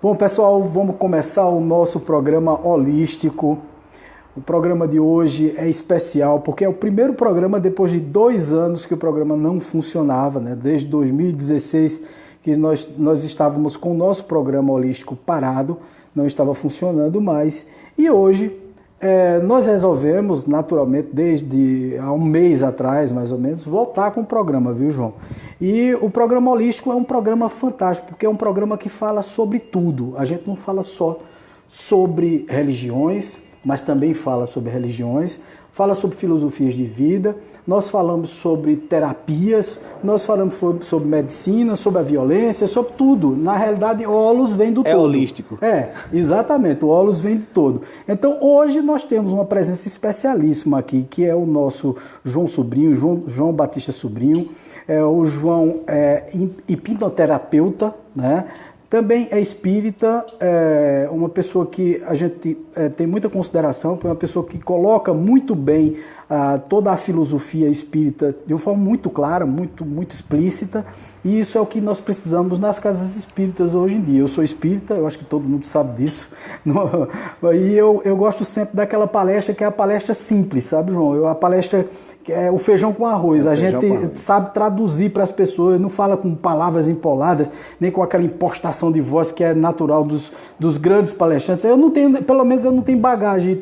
Bom, pessoal, vamos começar o nosso programa holístico. O programa de hoje é especial porque é o primeiro programa depois de 2 anos que o programa não funcionava, né? Desde 2016 que nós estávamos com o nosso programa holístico parado, não estava funcionando mais. E hoje nós resolvemos, naturalmente, desde há um mês atrás, mais ou menos, voltar com o programa, viu, João? E o programa holístico é um programa fantástico, porque é um programa que fala sobre tudo. A gente não fala só sobre religiões, mas também fala sobre religiões, fala sobre filosofias de vida, nós falamos sobre terapias, nós falamos sobre medicina, sobre a violência, sobre tudo. Na realidade, o Holos vem do todo. É holístico. Exatamente, o Holos vem de todo. Então, hoje nós temos uma presença especialíssima aqui, que é o nosso João Sobrinho, João Batista Sobrinho. O João é hipnoterapeuta, né? Também é espírita, uma pessoa que a gente tem muita consideração, uma pessoa que coloca muito bem toda a filosofia espírita de uma forma muito clara, muito explícita, e isso é o que nós precisamos nas casas espíritas hoje em dia. Eu sou espírita, eu acho que todo mundo sabe disso, e eu gosto sempre daquela palestra que é a palestra simples, sabe, João? A palestra que é o feijão com arroz. A gente sabe traduzir para as pessoas, não fala com palavras empoladas, nem com aquela impostação de voz que é natural dos grandes palestrantes. Pelo menos eu não tenho bagagem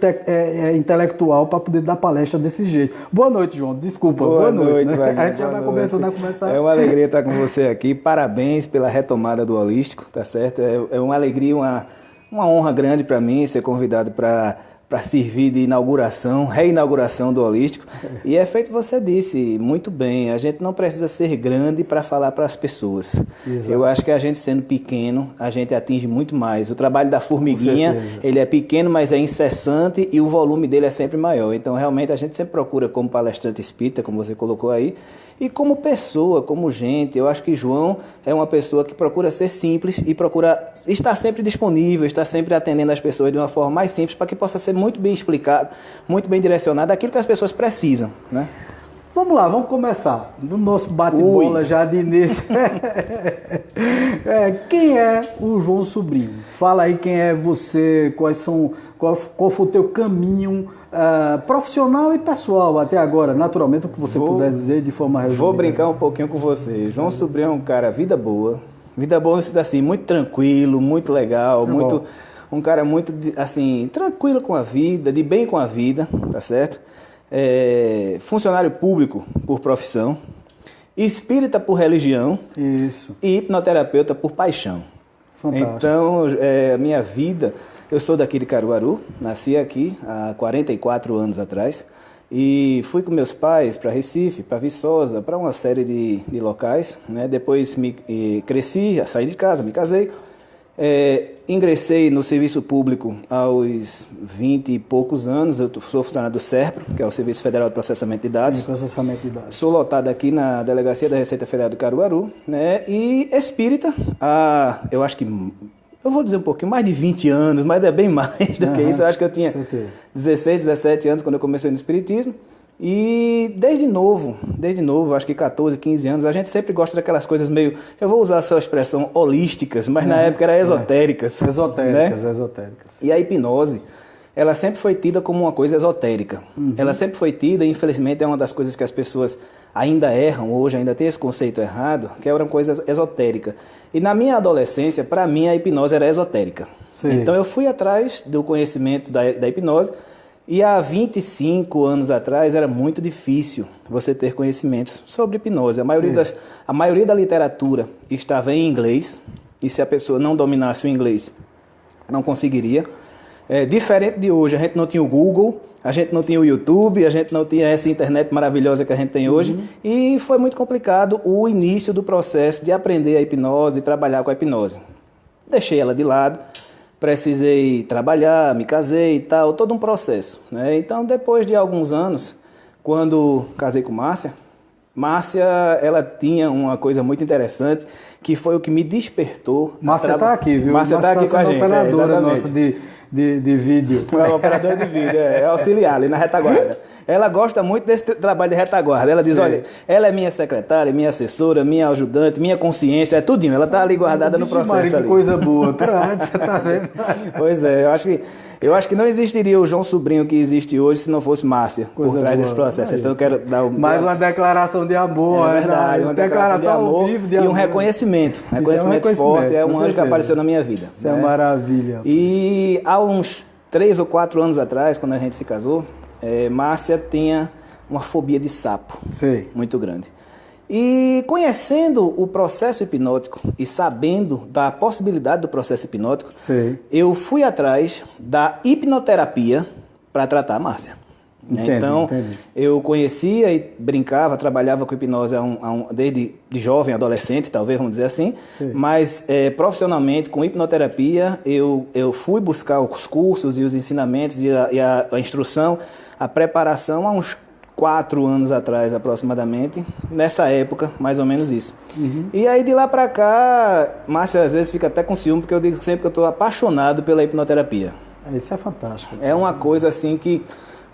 intelectual para poder dar palestra desse jeito. Boa noite, João. Desculpa. Boa noite. Né? A gente já vai começando a conversar. É uma alegria estar com você aqui. Parabéns pela retomada do holístico, tá certo? É uma alegria, uma honra grande para mim ser convidado para servir de reinauguração do holístico. E é feito você disse, muito bem, a gente não precisa ser grande para falar para as pessoas. Exato. Eu acho que a gente sendo pequeno, a gente atinge muito mais. O trabalho da formiguinha, ele é pequeno, mas é incessante e o volume dele é sempre maior. Então, realmente, a gente sempre procura como palestrante espírita, como você colocou aí, e como pessoa, como gente. Eu acho que João é uma pessoa que procura ser simples e procura estar sempre disponível, estar sempre atendendo as pessoas de uma forma mais simples para que possa ser muito bem explicado, muito bem direcionado aquilo que as pessoas precisam, né? Vamos lá, vamos começar no nosso bate-bola já de início. Quem é o João Sobrinho? Fala aí quem é você, qual foi o teu caminho profissional e pessoal até agora, naturalmente, o que você puder dizer de forma resumida. Vou brincar um pouquinho com você. João Sobrinho é um cara vida boa assim, muito tranquilo, muito legal, um cara muito, assim, tranquilo com a vida, de bem com a vida, tá certo? Funcionário público por profissão, espírita por religião. Isso. E hipnoterapeuta por paixão. Fantástico. Então, a minha vida, eu sou daqui de Caruaru, nasci aqui há 44 anos atrás e fui com meus pais para Recife, para Viçosa, para uma série de locais, né? Depois cresci, saí de casa, me casei. Ingressei no serviço público aos 20 e poucos anos. Eu sou funcionário do SERPRO, que é o Serviço Federal de Processamento de Dados. Sim, processamento de dados. Sou lotado aqui na Delegacia da Receita Federal de Caruaru, né? E espírita, eu acho que, eu vou dizer um pouquinho, mais de 20 anos, mas é bem mais do que isso. Eu acho que eu tinha 16, 17 anos quando eu comecei no espiritismo. E desde novo, acho que 14, 15 anos, a gente sempre gosta daquelas coisas meio, eu vou usar a sua expressão, holísticas, mas na época era esotéricas. Esotéricas. E a hipnose, ela sempre foi tida como uma coisa esotérica. Ela sempre foi tida, e infelizmente é uma das coisas que as pessoas ainda erram hoje, ainda tem esse conceito errado, que é uma coisa esotérica. E na minha adolescência, para mim, a hipnose era esotérica. Sim. Então eu fui atrás do conhecimento da hipnose. E há 25 anos atrás era muito difícil você ter conhecimentos sobre hipnose. A maioria da literatura estava em inglês, e se a pessoa não dominasse o inglês, não conseguiria. Diferente de hoje, a gente não tinha o Google, a gente não tinha o YouTube, a gente não tinha essa internet maravilhosa que a gente tem hoje, e foi muito complicado o início do processo de aprender a hipnose e trabalhar com a hipnose. Deixei ela de lado. Precisei trabalhar, me casei e tal, todo um processo, né? Então, depois de alguns anos, quando casei com Márcia, ela tinha uma coisa muito interessante, que foi o que me despertou. Márcia está aqui, viu? Márcia está aqui com a gente. Operadora nossa de vídeo. É uma operadora de vídeo, é auxiliar ali na retaguarda. Ela gosta muito desse trabalho de retaguarda. Ela diz, olha, ela é minha secretária, minha assessora, minha ajudante, minha consciência, é tudinho. Ela tá ali guardada no processo. Maria, que ali. coisa boa. Pronto, você tá vendo? Pois é, eu acho que não existiria o João Sobrinho que existe hoje se não fosse Márcia por trás desse processo. Aí. Então eu quero dar mais uma declaração de amor. É verdade, uma declaração de amor, vivo de e amor. Um reconhecimento. Reconhecimento forte, é um anjo que apareceu na minha vida. Isso é maravilha. E há uns 3 ou 4 anos atrás, quando a gente se casou, Márcia tinha uma fobia de sapo. Sei. Muito grande. E conhecendo o processo hipnótico e sabendo da possibilidade do processo hipnótico, Sei. eu fui atrás da hipnoterapia para tratar a Márcia. Entendi. Eu conhecia e brincava, trabalhava com hipnose desde de jovem, adolescente, talvez, vamos dizer assim. Sim. Mas profissionalmente, com hipnoterapia, eu fui buscar os cursos e os ensinamentos e a instrução, a preparação há uns 4 anos atrás, aproximadamente, nessa época, mais ou menos isso. Uhum. E aí, de lá para cá, Márcia às vezes fica até com ciúme, porque eu digo sempre que eu estou apaixonado pela hipnoterapia. Isso é fantástico. É uma coisa assim que,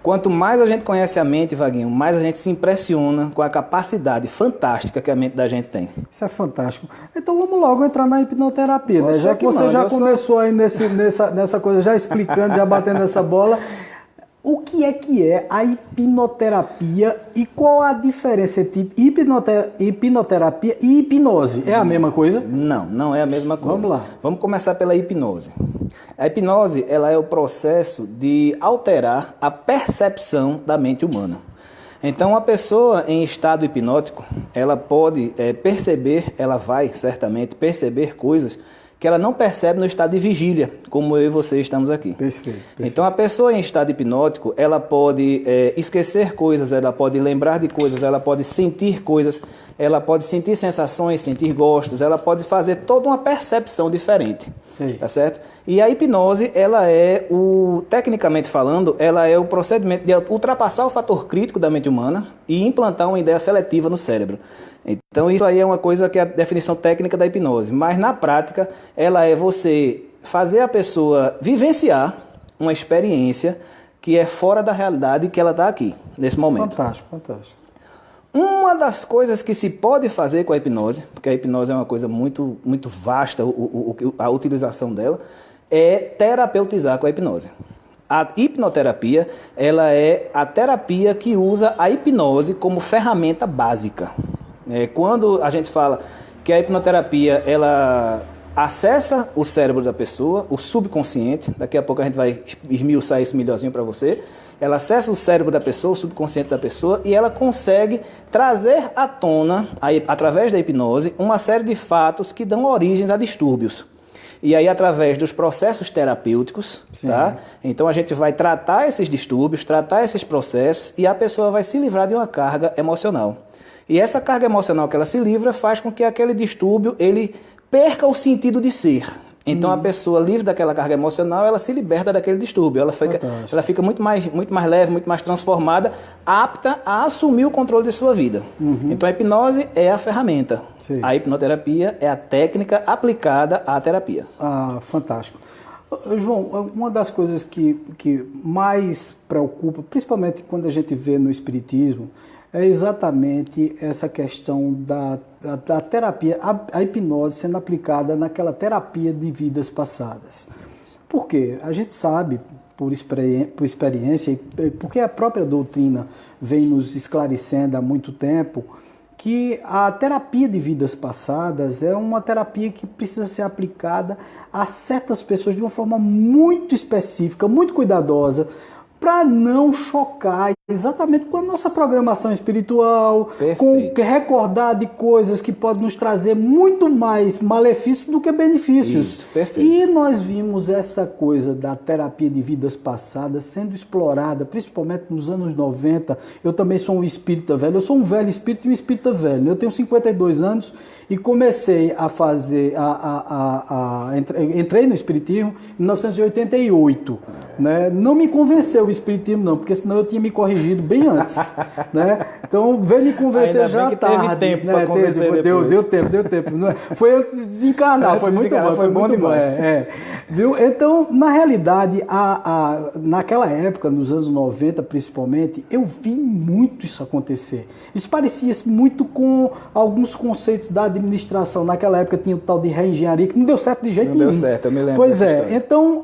quanto mais a gente conhece a mente, Vaguinho, mais a gente se impressiona com a capacidade fantástica que a mente da gente tem. Isso é fantástico. Então vamos logo entrar na hipnoterapia, né? Já que você já começou aí nessa coisa, já explicando, já batendo essa bola. O que é a hipnoterapia e qual a diferença entre hipnoterapia e hipnose? É a mesma coisa? Não, não é a mesma coisa. Vamos lá. Vamos começar pela hipnose. A hipnose, ela é o processo de alterar a percepção da mente humana. Então, a pessoa em estado hipnótico, ela pode perceber, ela vai certamente perceber coisas que ela não percebe no estado de vigília, como eu e você estamos aqui. Perfeito. Então, a pessoa em estado hipnótico, ela pode esquecer coisas, ela pode lembrar de coisas, ela pode sentir coisas, ela pode sentir sensações, sentir gostos, ela pode fazer toda uma percepção diferente. Sim. Tá certo? E a hipnose, ela tecnicamente falando, ela é o procedimento de ultrapassar o fator crítico da mente humana e implantar uma ideia seletiva no cérebro. Então, isso aí é uma coisa que é a definição técnica da hipnose. Mas, na prática, ela é você fazer a pessoa vivenciar uma experiência que é fora da realidade que ela está aqui, nesse momento. Fantástico, fantástico. Uma das coisas que se pode fazer com a hipnose, porque a hipnose é uma coisa muito, muito vasta, a utilização dela, é terapeutizar com a hipnose. A hipnoterapia, ela é a terapia que usa a hipnose como ferramenta básica. Quando a gente fala que a hipnoterapia, ela acessa o cérebro da pessoa, o subconsciente, daqui a pouco a gente vai esmiuçar isso melhorzinho para você, ela acessa o cérebro da pessoa, o subconsciente da pessoa, e ela consegue trazer à tona, através da hipnose, uma série de fatos que dão origens a distúrbios. E aí, através dos processos terapêuticos, tá? Então a gente vai tratar esses distúrbios, tratar esses processos, e a pessoa vai se livrar de uma carga emocional. E essa carga emocional que ela se livra faz com que aquele distúrbio ele perca o sentido de ser. Então a pessoa livre daquela carga emocional, ela se liberta daquele distúrbio. Ela fica muito mais leve, muito mais transformada, apta a assumir o controle de sua vida. Então a hipnose é a ferramenta. Sim. A hipnoterapia é a técnica aplicada à terapia. Ah, fantástico. João, uma das coisas que mais preocupa, principalmente quando a gente vê no espiritismo, é exatamente essa questão da terapia, a hipnose sendo aplicada naquela terapia de vidas passadas. Por quê? A gente sabe, por experiência, porque a própria doutrina vem nos esclarecendo há muito tempo, que a terapia de vidas passadas é uma terapia que precisa ser aplicada a certas pessoas de uma forma muito específica, muito cuidadosa, para não chocar exatamente com a nossa programação espiritual, com recordar de coisas que podem nos trazer muito mais malefícios do que benefícios. Isso, perfeito. E nós vimos essa coisa da terapia de vidas passadas sendo explorada, principalmente nos anos 90. Eu também sou um espírita velho, eu sou um velho espírita e um espírita velho. Eu tenho 52 anos e comecei a fazer, entrei no espiritismo em 1988. Né? Não me convenceu o espiritismo não, porque senão eu tinha me corrigido corrigido bem antes, né? Então, veio me convencer Ainda já bem que tarde. teve tempo para convencer depois. Deu tempo. Foi antes de desencarnar, foi muito bom. Foi bom demais. Viu? Então, na realidade, naquela época, nos anos 90 principalmente, eu vi muito isso acontecer. Isso parecia muito com alguns conceitos da administração. Naquela época tinha o tal de reengenharia, que não deu certo de jeito nenhum. Não deu certo, eu me lembro Pois dessa é, história. então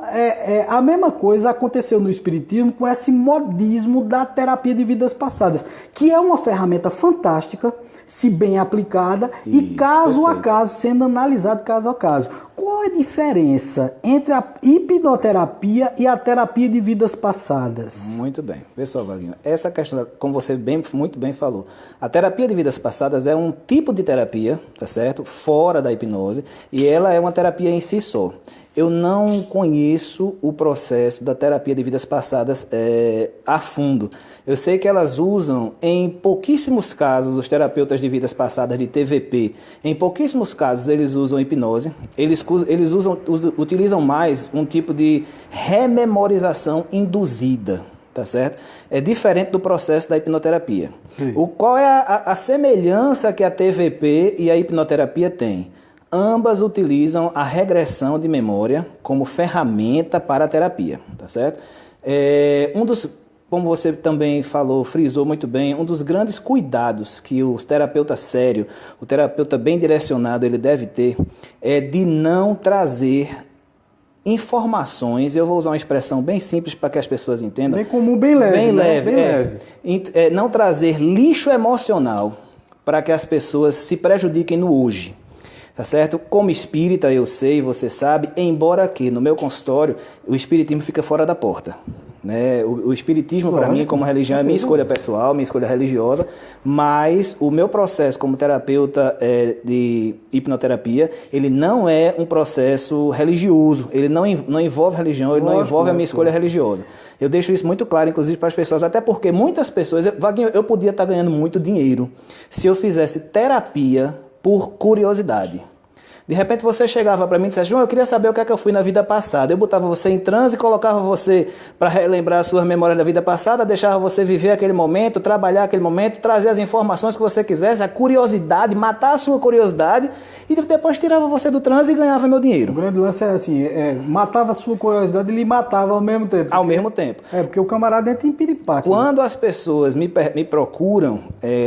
a mesma coisa aconteceu no Espiritismo com esse modismo da terapia de vidas passadas, que é uma ferramenta fantástica, se bem aplicada, e caso a caso, sendo analisado caso a caso. Qual é a diferença entre a hipnoterapia e a terapia de vidas passadas? Muito bem. Pessoal, Vaguinho, essa questão, como você muito bem falou, a terapia de vidas passadas é um tipo de terapia, tá certo? Fora da hipnose, e ela é uma terapia em si só. Eu não conheço o processo da terapia de vidas passadas a fundo. Eu sei que elas usam, em pouquíssimos casos, os terapeutas de vidas passadas de TVP, em pouquíssimos casos eles usam hipnose, eles utilizam mais um tipo de rememorização induzida, tá certo? É diferente do processo da hipnoterapia. Qual é a semelhança que a TVP e a hipnoterapia têm? Ambas utilizam a regressão de memória como ferramenta para a terapia, tá certo? Como você também falou, frisou muito bem, um dos grandes cuidados que o terapeuta sério, o terapeuta bem direcionado, ele deve ter, é de não trazer informações, eu vou usar uma expressão bem simples para que as pessoas entendam. Bem comum, bem leve. Bem leve. leve. Não trazer lixo emocional para que as pessoas se prejudiquem no hoje. Tá certo? Como espírita, eu sei, você sabe, embora aqui no meu consultório o espiritismo fica fora da porta. Né? O espiritismo, para mim, como religião, é minha escolha pessoal, minha escolha religiosa, mas o meu processo como terapeuta de hipnoterapia, ele não é um processo religioso, ele não envolve religião, ele não envolve a minha escolha religiosa. Eu deixo isso muito claro, inclusive, para as pessoas, até porque muitas pessoas, Vaguinho, eu podia estar ganhando muito dinheiro se eu fizesse terapia por curiosidade. De repente você chegava para mim e disse, João, eu queria saber o que é que eu fui na vida passada. Eu botava você em transe, colocava você para relembrar as suas memórias da vida passada, deixava você viver aquele momento, trabalhar aquele momento, trazer as informações que você quisesse, a curiosidade, matar a sua curiosidade, e depois tirava você do transe e ganhava meu dinheiro. O grande lance é assim, matava a sua curiosidade e lhe matava ao mesmo tempo. Ao mesmo tempo. Porque o camarada entra em piripaque. Quando as pessoas me procuram,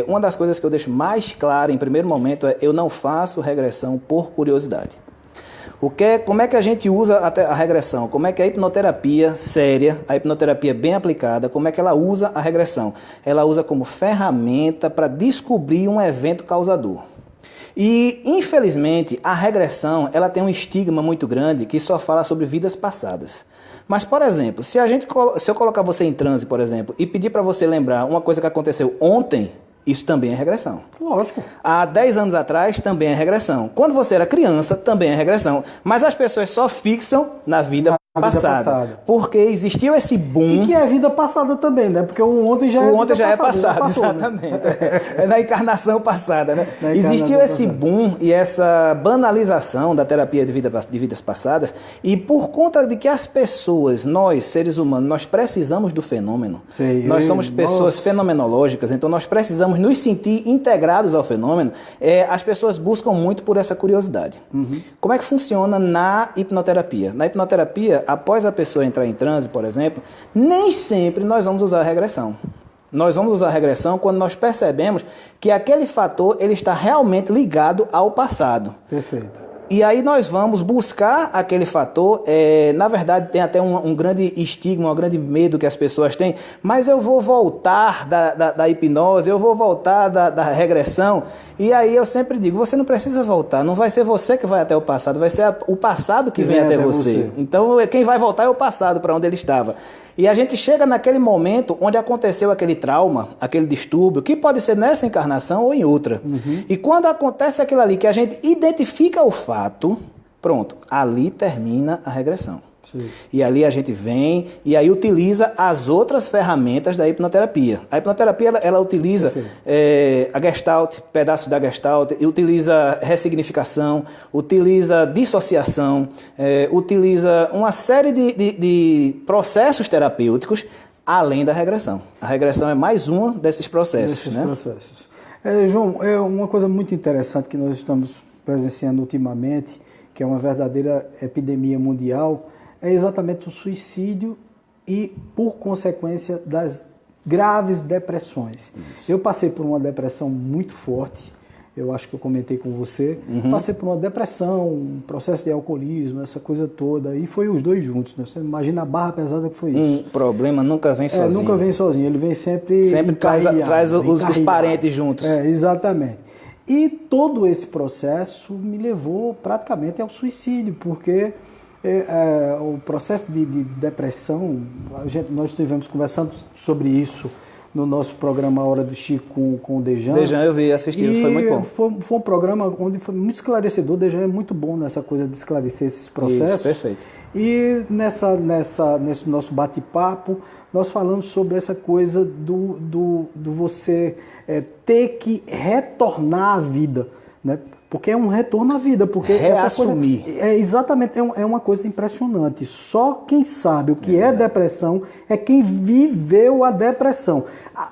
uma das coisas que eu deixo mais clara em primeiro momento é eu não faço regressão por curiosidade. Como é que a gente usa a regressão? Como é que a hipnoterapia séria, a hipnoterapia bem aplicada, como é que ela usa a regressão? Ela usa como ferramenta para descobrir um evento causador. E, infelizmente, a regressão ela tem um estigma muito grande que só fala sobre vidas passadas. Mas, por exemplo, se eu colocar você em transe, por exemplo, e pedir para você lembrar uma coisa que aconteceu ontem, isso também é regressão. Lógico. Há 10 anos atrás, também é regressão. Quando você era criança, também é regressão. Mas as pessoas só fixam na vida passada. Porque existiu esse boom. E que é vida passada também, né? Porque o ontem já é passado. Passou, exatamente. Né? É na encarnação passada, né? Existiu esse boom e essa banalização da terapia de vidas passadas. E por conta de que as pessoas, nós, seres humanos, nós precisamos do fenômeno. Nós somos pessoas fenomenológicas, então nós precisamos nos sentir integrados ao fenômeno. As pessoas buscam muito por essa curiosidade. Como é que funciona na hipnoterapia? Na hipnoterapia, após a pessoa entrar em transe, por exemplo, nem sempre nós vamos usar a regressão. Nós vamos usar a regressão quando nós percebemos que aquele fator ele está realmente ligado ao passado. Perfeito. E aí nós vamos buscar aquele fator, na verdade tem até um grande estigma, um grande medo que as pessoas têm, mas eu vou voltar da hipnose, eu vou voltar da regressão, e aí eu sempre digo, você não precisa voltar, não vai ser você que vai até o passado, vai ser o passado que vem até você. Então quem vai voltar é o passado, para onde ele estava. E a gente chega naquele momento onde aconteceu aquele trauma, aquele distúrbio, que pode ser nessa encarnação ou em outra. E quando acontece aquilo ali, que a gente identifica o fato, pronto, ali termina a regressão. Sim. E ali a gente vem e aí utiliza as outras ferramentas da hipnoterapia. A hipnoterapia, ela utiliza a Gestalt, pedaços da Gestalt, utiliza ressignificação, utiliza dissociação, utiliza uma série de processos terapêuticos além da regressão. A regressão é mais um desses processos. João, é uma coisa muito interessante que nós estamos presenciando ultimamente, que é uma verdadeira epidemia mundial, é exatamente o suicídio e, por consequência, das graves depressões. Isso. Eu passei por uma depressão muito forte, eu acho que eu comentei com você, passei por uma depressão, um processo de alcoolismo, essa coisa toda, e foi os dois juntos, né? Você imagina a barra pesada que foi isso. Um problema nunca vem sozinho. Nunca vem sozinho, ele vem sempre traz os parentes juntos. Exatamente. E todo esse processo me levou praticamente ao suicídio, porque o processo de depressão, nós estivemos conversando sobre isso no nosso programa Hora do Chico com o Dejan. Dejan, eu vi, assisti, foi muito bom. Foi um programa onde foi muito esclarecedor. O Dejan é muito bom nessa coisa de esclarecer esses processos. Isso, perfeito. E nesse nosso bate-papo, nós falamos sobre essa coisa do você ter que retornar à vida, né? Porque é um retorno à vida. Porque reassumir. Essa coisa, exatamente, é uma coisa impressionante. Só quem sabe o que é depressão é quem viveu a depressão.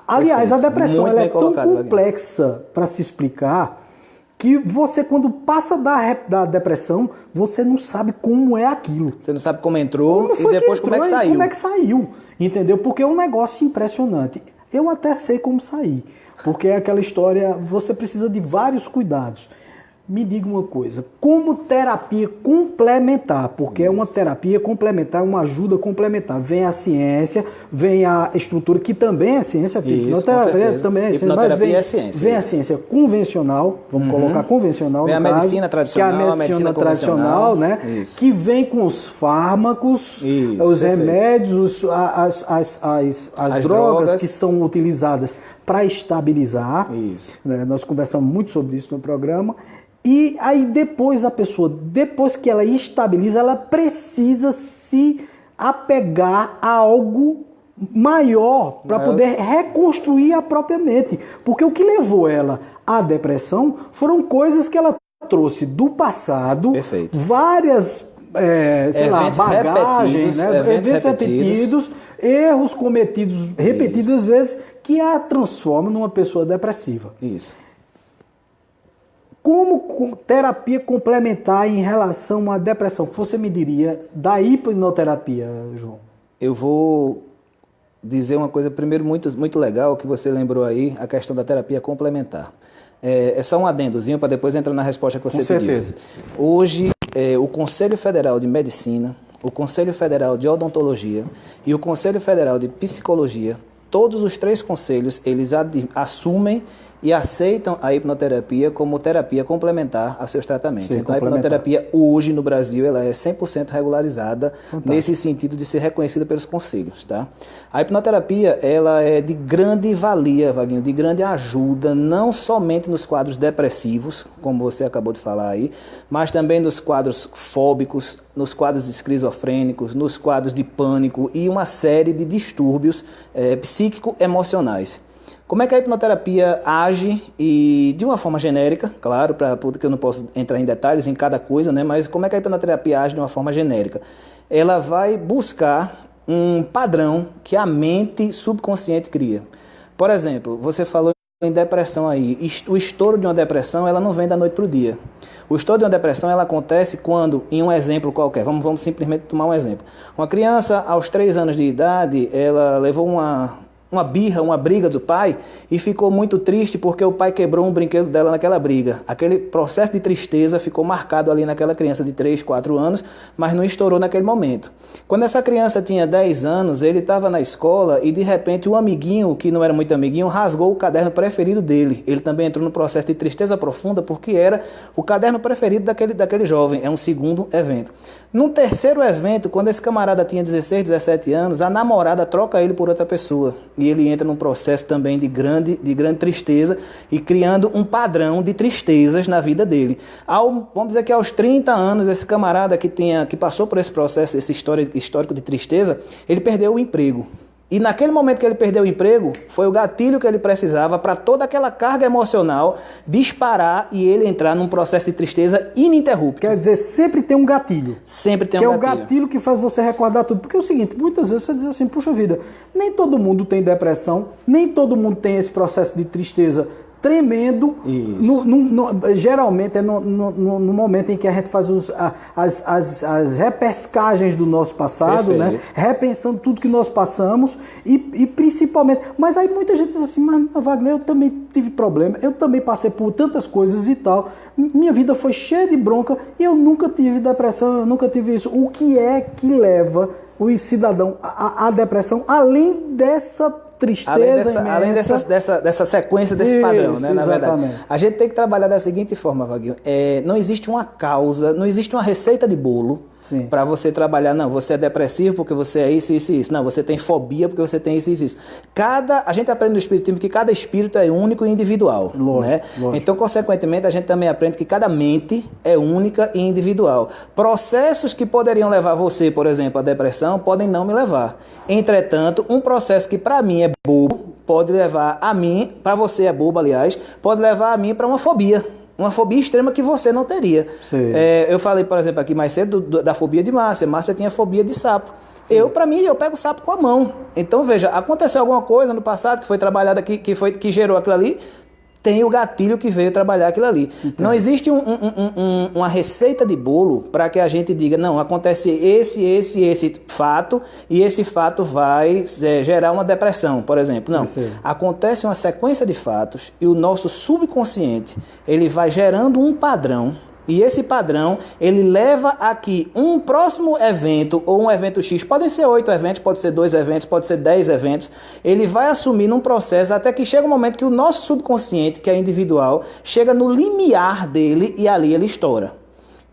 Aliás, a depressão ela é tão complexa para se explicar que você, quando passa da depressão, você não sabe como é aquilo. Você não sabe como entrou e depois como é que saiu. Como é que saiu, entendeu? Porque é um negócio impressionante. Eu até sei como sair, porque é aquela história, você precisa de vários cuidados. Me diga uma coisa, como terapia complementar, porque é uma terapia complementar, uma ajuda complementar. Vem a ciência, vem a estrutura, que também é ciência. Hipnoterapia também é ciência, mas é ciência. Vem a ciência convencional, vamos colocar convencional, vem no a caso, medicina tradicional, que é a medicina tradicional, né? Isso. Que vem com os fármacos, os remédios, as drogas que são utilizadas para estabilizar. Isso. Né? Nós conversamos muito sobre isso no programa. E aí depois a pessoa, depois que ela estabiliza, ela precisa se apegar a algo maior para poder reconstruir a própria mente. Porque o que levou ela à depressão foram coisas que ela trouxe do passado, várias bagagens, eventos repetidos, erros cometidos repetidas vezes, que a transformam numa pessoa depressiva. Isso. Como terapia complementar em relação à depressão, que você me diria da hipnoterapia, João? Eu vou dizer uma coisa primeiro muito, muito legal que você lembrou aí, a questão da terapia complementar. É só um adendozinho para depois entrar na resposta que você pediu. Com certeza. Hoje, o Conselho Federal de Medicina, o Conselho Federal de Odontologia e o Conselho Federal de Psicologia, todos os três conselhos, eles assumem e aceitam a hipnoterapia como terapia complementar aos seus tratamentos. Sim, então, a hipnoterapia hoje no Brasil ela é 100% regularizada. Fantástico. Nesse sentido de ser reconhecida pelos conselhos. Tá? A hipnoterapia ela é de grande valia, Vaguinho, de grande ajuda, não somente nos quadros depressivos, como você acabou de falar aí, mas também nos quadros fóbicos, nos quadros esquizofrênicos, nos quadros de pânico e uma série de distúrbios psíquico-emocionais. Como é que a hipnoterapia age e de uma forma genérica, claro, porque eu não posso entrar em detalhes em cada coisa, né? Mas como é que a hipnoterapia age de uma forma genérica? Ela vai buscar um padrão que a mente subconsciente cria. Por exemplo, você falou em depressão aí. O estouro de uma depressão, ela não vem da noite para o dia. O estouro de uma depressão, ela acontece quando, em um exemplo qualquer, vamos simplesmente tomar um exemplo. Uma criança, aos 3 anos de idade, ela levou uma briga do pai e ficou muito triste porque o pai quebrou um brinquedo dela naquela briga. Aquele processo de tristeza ficou marcado ali naquela criança de 3, 4 anos, mas não estourou naquele momento. Quando essa criança tinha 10 anos, ele estava na escola e de repente o amiguinho, que não era muito amiguinho, rasgou o caderno preferido dele. Ele também entrou no processo de tristeza profunda porque era o caderno preferido daquele jovem. É um segundo evento. Num terceiro evento, quando esse camarada tinha 16, 17 anos, a namorada troca ele por outra pessoa. E ele entra num processo também de grande tristeza e criando um padrão de tristezas na vida dele. Vamos dizer que aos 30 anos, esse camarada que passou por esse processo, esse histórico de tristeza, ele perdeu o emprego. E naquele momento que ele perdeu o emprego, foi o gatilho que ele precisava para toda aquela carga emocional disparar e ele entrar num processo de tristeza ininterrupto. Quer dizer, sempre tem um gatilho. Sempre tem um gatilho. Que é o gatilho que faz você recordar tudo. Porque é o seguinte, muitas vezes você diz assim, puxa vida, nem todo mundo tem depressão, nem todo mundo tem esse processo de tristeza tremendo. Geralmente é no momento em que a gente faz as repescagens do nosso passado, né? Repensando tudo que nós passamos e principalmente... Mas aí muita gente diz assim, mas Wagner, eu também tive problema, eu também passei por tantas coisas e tal, minha vida foi cheia de bronca e eu nunca tive depressão, eu nunca tive isso. O que é que leva o cidadão à depressão, além dessa tristeza além dessa sequência, desse padrão, né? Na verdade, a gente tem que trabalhar da seguinte forma, Wagner. Não existe uma causa, não existe uma receita de bolo para você trabalhar. Não, você é depressivo porque você é isso, isso e isso. Não, você tem fobia porque você tem isso, isso, isso. A gente aprende no espiritismo que cada espírito é único e individual. Né? Então, consequentemente, a gente também aprende que cada mente é única e individual. Processos que poderiam levar você, por exemplo, à depressão, podem não me levar. Entretanto, um processo que para mim é bobo, pode levar a mim, para você é bobo, aliás, pode levar a mim para uma fobia. Uma fobia extrema que você não teria. Eu falei, por exemplo, aqui mais cedo da fobia de Márcia. Márcia tinha fobia de sapo. Para mim, eu pego o sapo com a mão. Então, veja, aconteceu alguma coisa no passado que foi trabalhada aqui, que gerou aquilo ali, tem o gatilho que veio trabalhar aquilo ali. Não existe uma receita de bolo para que a gente diga, não, acontece esse fato e esse fato vai gerar uma depressão, por exemplo. Não, acontece uma sequência de fatos e o nosso subconsciente, ele vai gerando um padrão. E esse padrão, ele leva aqui um próximo evento ou um evento X, podem ser 8 eventos, pode ser 2 eventos, pode ser 10 eventos, ele vai assumir num processo até que chega um momento que o nosso subconsciente, que é individual, chega no limiar dele e ali ele estoura.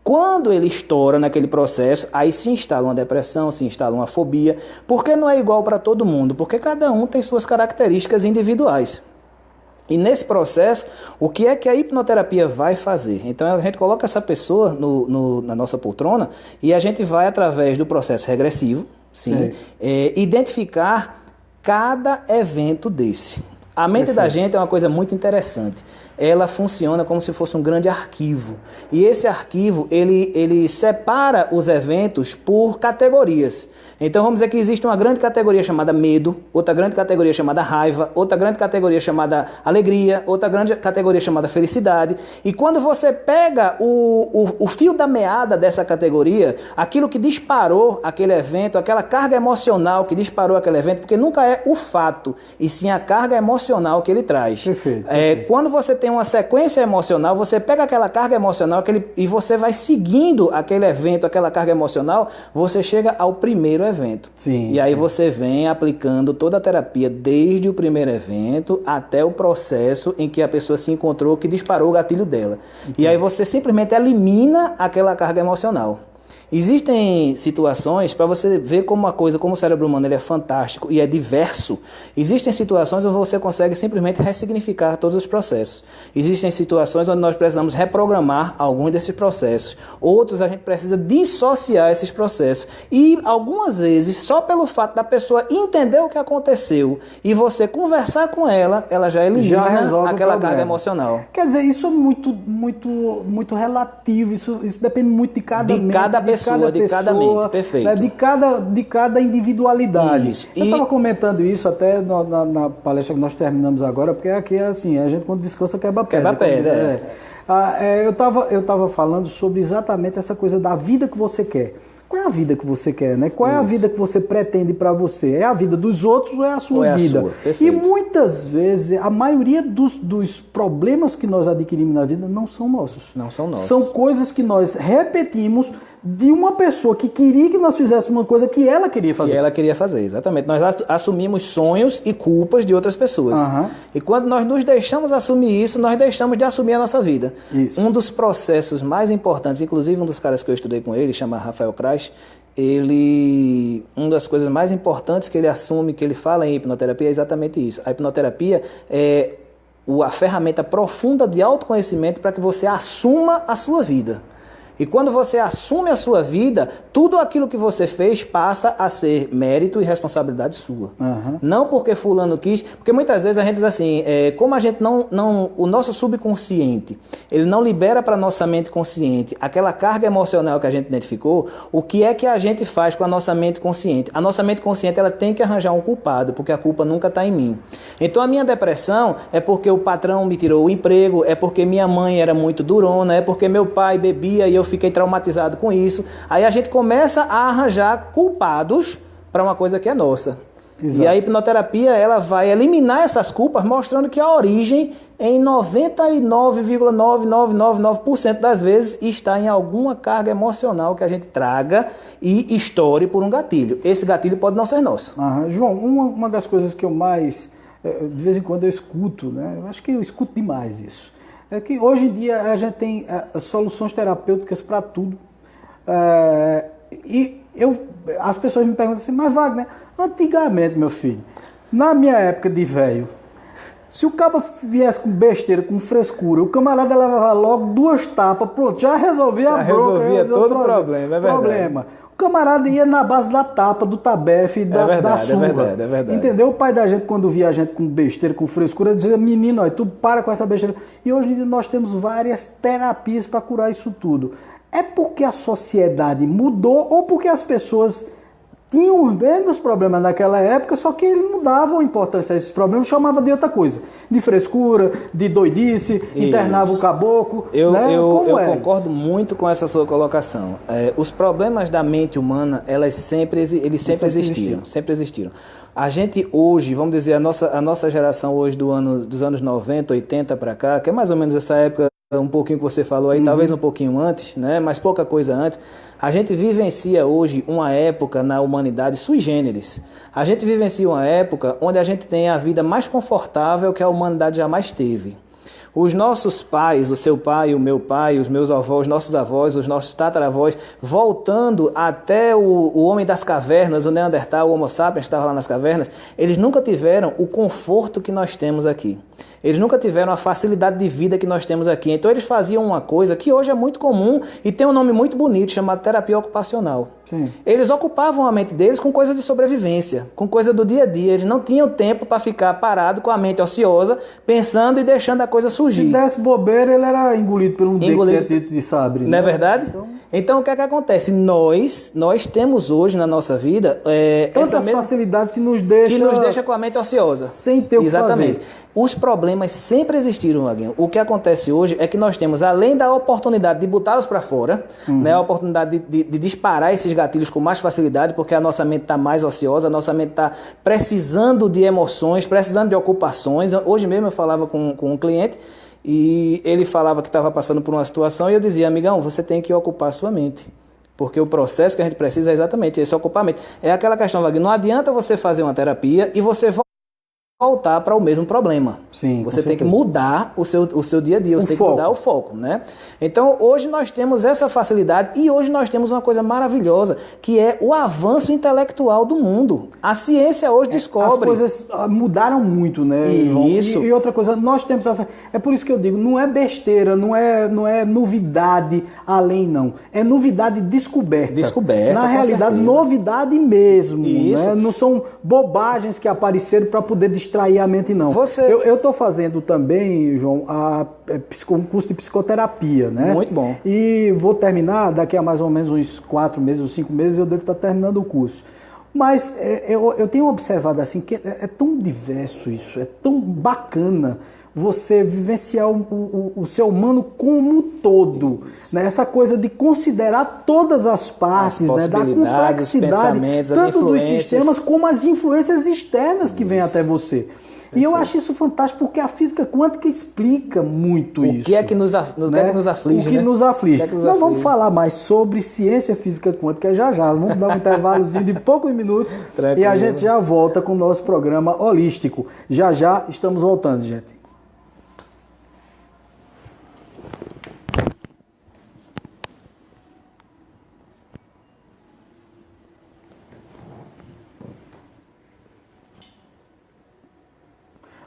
Quando ele estoura naquele processo, aí se instala uma depressão, se instala uma fobia, porque não é igual para todo mundo, porque cada um tem suas características individuais. E nesse processo, o que é que a hipnoterapia vai fazer? Então a gente coloca essa pessoa na nossa poltrona e a gente vai, através do processo regressivo, identificar cada evento desse. A mente da gente é uma coisa muito interessante. Ela funciona como se fosse um grande arquivo. E esse arquivo, ele separa os eventos por categorias. Então vamos dizer que existe uma grande categoria chamada medo, outra grande categoria chamada raiva, outra grande categoria chamada alegria, outra grande categoria chamada felicidade. E quando você pega o fio da meada dessa categoria, aquilo que disparou aquele evento, aquela carga emocional que disparou aquele evento, porque nunca é o fato, e sim a carga emocional que ele traz. Perfeito. Quando você tem uma sequência emocional, você pega aquela carga emocional e você vai seguindo aquele evento, aquela carga emocional, você chega ao primeiro evento. E aí você vem aplicando toda a terapia desde o primeiro evento até o processo em que a pessoa se encontrou, que disparou o gatilho dela. E aí você simplesmente elimina aquela carga emocional. Existem situações, para você ver como uma coisa, como o cérebro humano ele é fantástico e é diverso, existem situações onde você consegue simplesmente ressignificar todos os processos. Existem situações onde nós precisamos reprogramar alguns desses processos. Outros a gente precisa dissociar esses processos. E algumas vezes, só pelo fato da pessoa entender o que aconteceu e você conversar com ela, ela já elimina aquela carga emocional. Quer dizer, isso é muito relativo, isso depende muito de cada mente. De cada mente, perfeito. Né, de cada individualidade. Isso. Eu estava comentando isso até na palestra que nós terminamos agora, porque aqui é assim, a gente quando descansa quebra pedra. Eu estava falando sobre exatamente essa coisa da vida que você quer. Qual é a vida que você quer, né? Qual é a vida que você pretende para você? É a vida dos outros ou é a sua vida? E muitas vezes, a maioria dos problemas que nós adquirimos na vida não são nossos. Não são nossos. São coisas que nós repetimos de uma pessoa que queria que nós fizéssemos uma coisa que ela queria fazer. Que ela queria fazer, exatamente. Nós assumimos sonhos e culpas de outras pessoas. E quando nós nos deixamos assumir isso, nós deixamos de assumir a nossa vida. Um dos processos mais importantes, inclusive um dos caras que eu estudei com ele, chama Rafael Kreisch, uma das coisas mais importantes que ele assume, que ele fala em hipnoterapia, é exatamente isso. A hipnoterapia é a ferramenta profunda de autoconhecimento para que você assuma a sua vida. E quando você assume a sua vida, tudo aquilo que você fez passa a ser mérito e responsabilidade sua. Não porque fulano quis, porque muitas vezes a gente diz assim, como a gente o nosso subconsciente, ele não libera para a nossa mente consciente aquela carga emocional que a gente identificou, o que é que a gente faz com a nossa mente consciente? A nossa mente consciente, ela tem que arranjar um culpado, porque a culpa nunca está em mim. Então a minha depressão é porque o patrão me tirou o emprego, é porque minha mãe era muito durona, é porque meu pai bebia e eu fiquei traumatizado com isso. Aí a gente começa a arranjar culpados para uma coisa que é nossa. Exato. E a hipnoterapia, ela vai eliminar essas culpas, mostrando que a origem, em 99,9999% das vezes, está em alguma carga emocional que a gente traga e estoure por um gatilho. Esse gatilho pode não ser nosso. João, uma das coisas que eu mais, de vez em quando eu escuto, né? Eu acho que eu escuto demais isso, é que hoje em dia a gente tem soluções terapêuticas para tudo. As pessoas me perguntam assim, mas Wagner, antigamente, meu filho, na minha época de velho, se o cara viesse com besteira, com frescura, o camarada levava logo 2 tapas, pronto, já resolvia a bronca. Resolvia todo o problema, é verdade. O camarada ia na base da tapa, do tabefe, da surra. É verdade. Entendeu? O pai da gente, quando via a gente com besteira, com frescura, dizia, menino, tu para com essa besteira. E hoje em dia nós temos várias terapias para curar isso tudo. É porque a sociedade mudou ou porque as pessoas tinham os mesmos problemas naquela época, só que eles não davam importância a esses problemas, chamavam de outra coisa. De frescura, de doidice, internava o caboclo. Eu concordo muito com essa sua colocação. Os problemas da mente humana, eles sempre existiram. A gente hoje, vamos dizer, a nossa geração hoje dos anos 90, 80 para cá, que é mais ou menos essa época, um pouquinho que você falou aí, talvez um pouquinho antes, né? Mas pouca coisa antes. A gente vivencia hoje uma época na humanidade sui generis. A gente vivencia uma época onde a gente tem a vida mais confortável que a humanidade jamais teve. Os nossos pais, o seu pai, o meu pai, os meus avós, nossos avós, os nossos tataravós, voltando até o homem das cavernas, o Neandertal, o Homo sapiens que estava lá nas cavernas, eles nunca tiveram o conforto que nós temos aqui. Eles nunca tiveram a facilidade de vida que nós temos aqui. Então eles faziam uma coisa que hoje é muito comum e tem um nome muito bonito, chamado terapia ocupacional. Sim. Eles ocupavam a mente deles com coisa de sobrevivência, com coisa do dia a dia. Eles não tinham tempo para ficar parado com a mente ociosa, pensando e deixando a coisa surgir. Se desse bobeira, ele era engolido por um dente de sabre. Não é verdade? Então o que é que acontece? Nós temos hoje na nossa vida tantas facilidades que nos deixa com a mente ociosa. Sem ter o que fazer. Os problemas sempre existiram, Vaguinho. O que acontece hoje é que nós temos, além da oportunidade de botá-los para fora, né, a oportunidade de disparar esses gatilhos com mais facilidade, porque a nossa mente está mais ociosa, a nossa mente está precisando de emoções, precisando de ocupações. Hoje mesmo eu falava com um cliente e ele falava que estava passando por uma situação e eu dizia, amigão, você tem que ocupar a sua mente. Porque o processo que a gente precisa é exatamente esse, ocupar a mente. É aquela questão, Wagner, não adianta você fazer uma terapia e você voltar para o mesmo problema. Sim, você tem que mudar o seu dia a dia, você tem que mudar o foco, né? Então, hoje nós temos essa facilidade e hoje nós temos uma coisa maravilhosa, que é o avanço intelectual do mundo. A ciência hoje descobre. As coisas mudaram muito, né? Isso. E outra coisa, nós temos... É por isso que eu digo, não é besteira, não é novidade além, não. É novidade descoberta. Na realidade, novidade mesmo. Isso. Né? Não são bobagens que apareceram para poder distrair a mente, não. Eu estou fazendo também, João, um curso de psicoterapia, né? Muito bom. E vou terminar, daqui a mais ou menos uns 4 meses ou 5 meses, eu devo estar terminando o curso. Mas eu tenho observado assim, que é tão diverso isso, é tão bacana você vivenciar o ser humano como um todo, né? Essa coisa de considerar todas as partes, né? Da complexidade, tanto dos sistemas como as influências externas que vêm até você. E eu acho isso fantástico porque a física quântica explica muito isso. O que é que nos aflige, né? Nos aflige. Nós vamos falar mais sobre ciência física quântica já. Vamos dar um intervalozinho de poucos minutos e a gente já volta com o nosso programa holístico. Já estamos voltando, gente.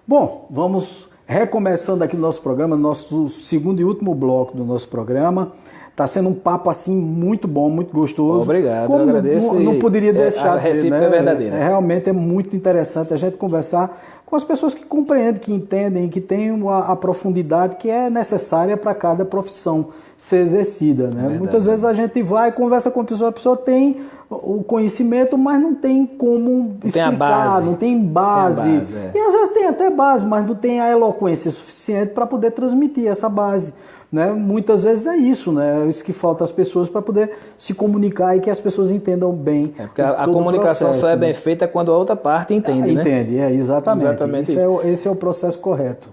Bom, vamos recomeçando aqui o nosso programa, nosso segundo e último bloco do nosso programa. Tá sendo um papo assim muito bom, muito gostoso. Obrigado, como eu agradeço. Não poderia deixar a recíproca é verdadeira. Realmente é muito interessante a gente conversar com as pessoas que compreendem, que entendem, que têm a profundidade que é necessária para cada profissão ser exercida, né? Muitas vezes a gente vai, conversa com a pessoa tem o conhecimento, mas não tem como explicar, não tem base. E às vezes tem até base, mas não tem a eloquência suficiente para poder transmitir essa base. Né? Muitas vezes é isso, né? Isso que falta às pessoas para poder se comunicar e que as pessoas entendam bem. Porque a comunicação processo, só é bem feita quando a outra parte entende, né? Entende, exatamente isso. Esse é o processo correto.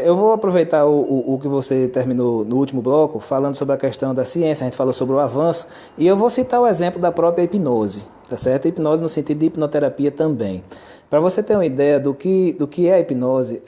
Eu vou aproveitar o que você terminou no último bloco, falando sobre a questão da ciência, a gente falou sobre o avanço, e eu vou citar o exemplo da própria hipnose, tá certo? A hipnose no sentido de hipnoterapia também. Para você ter uma ideia do que é a hipnose,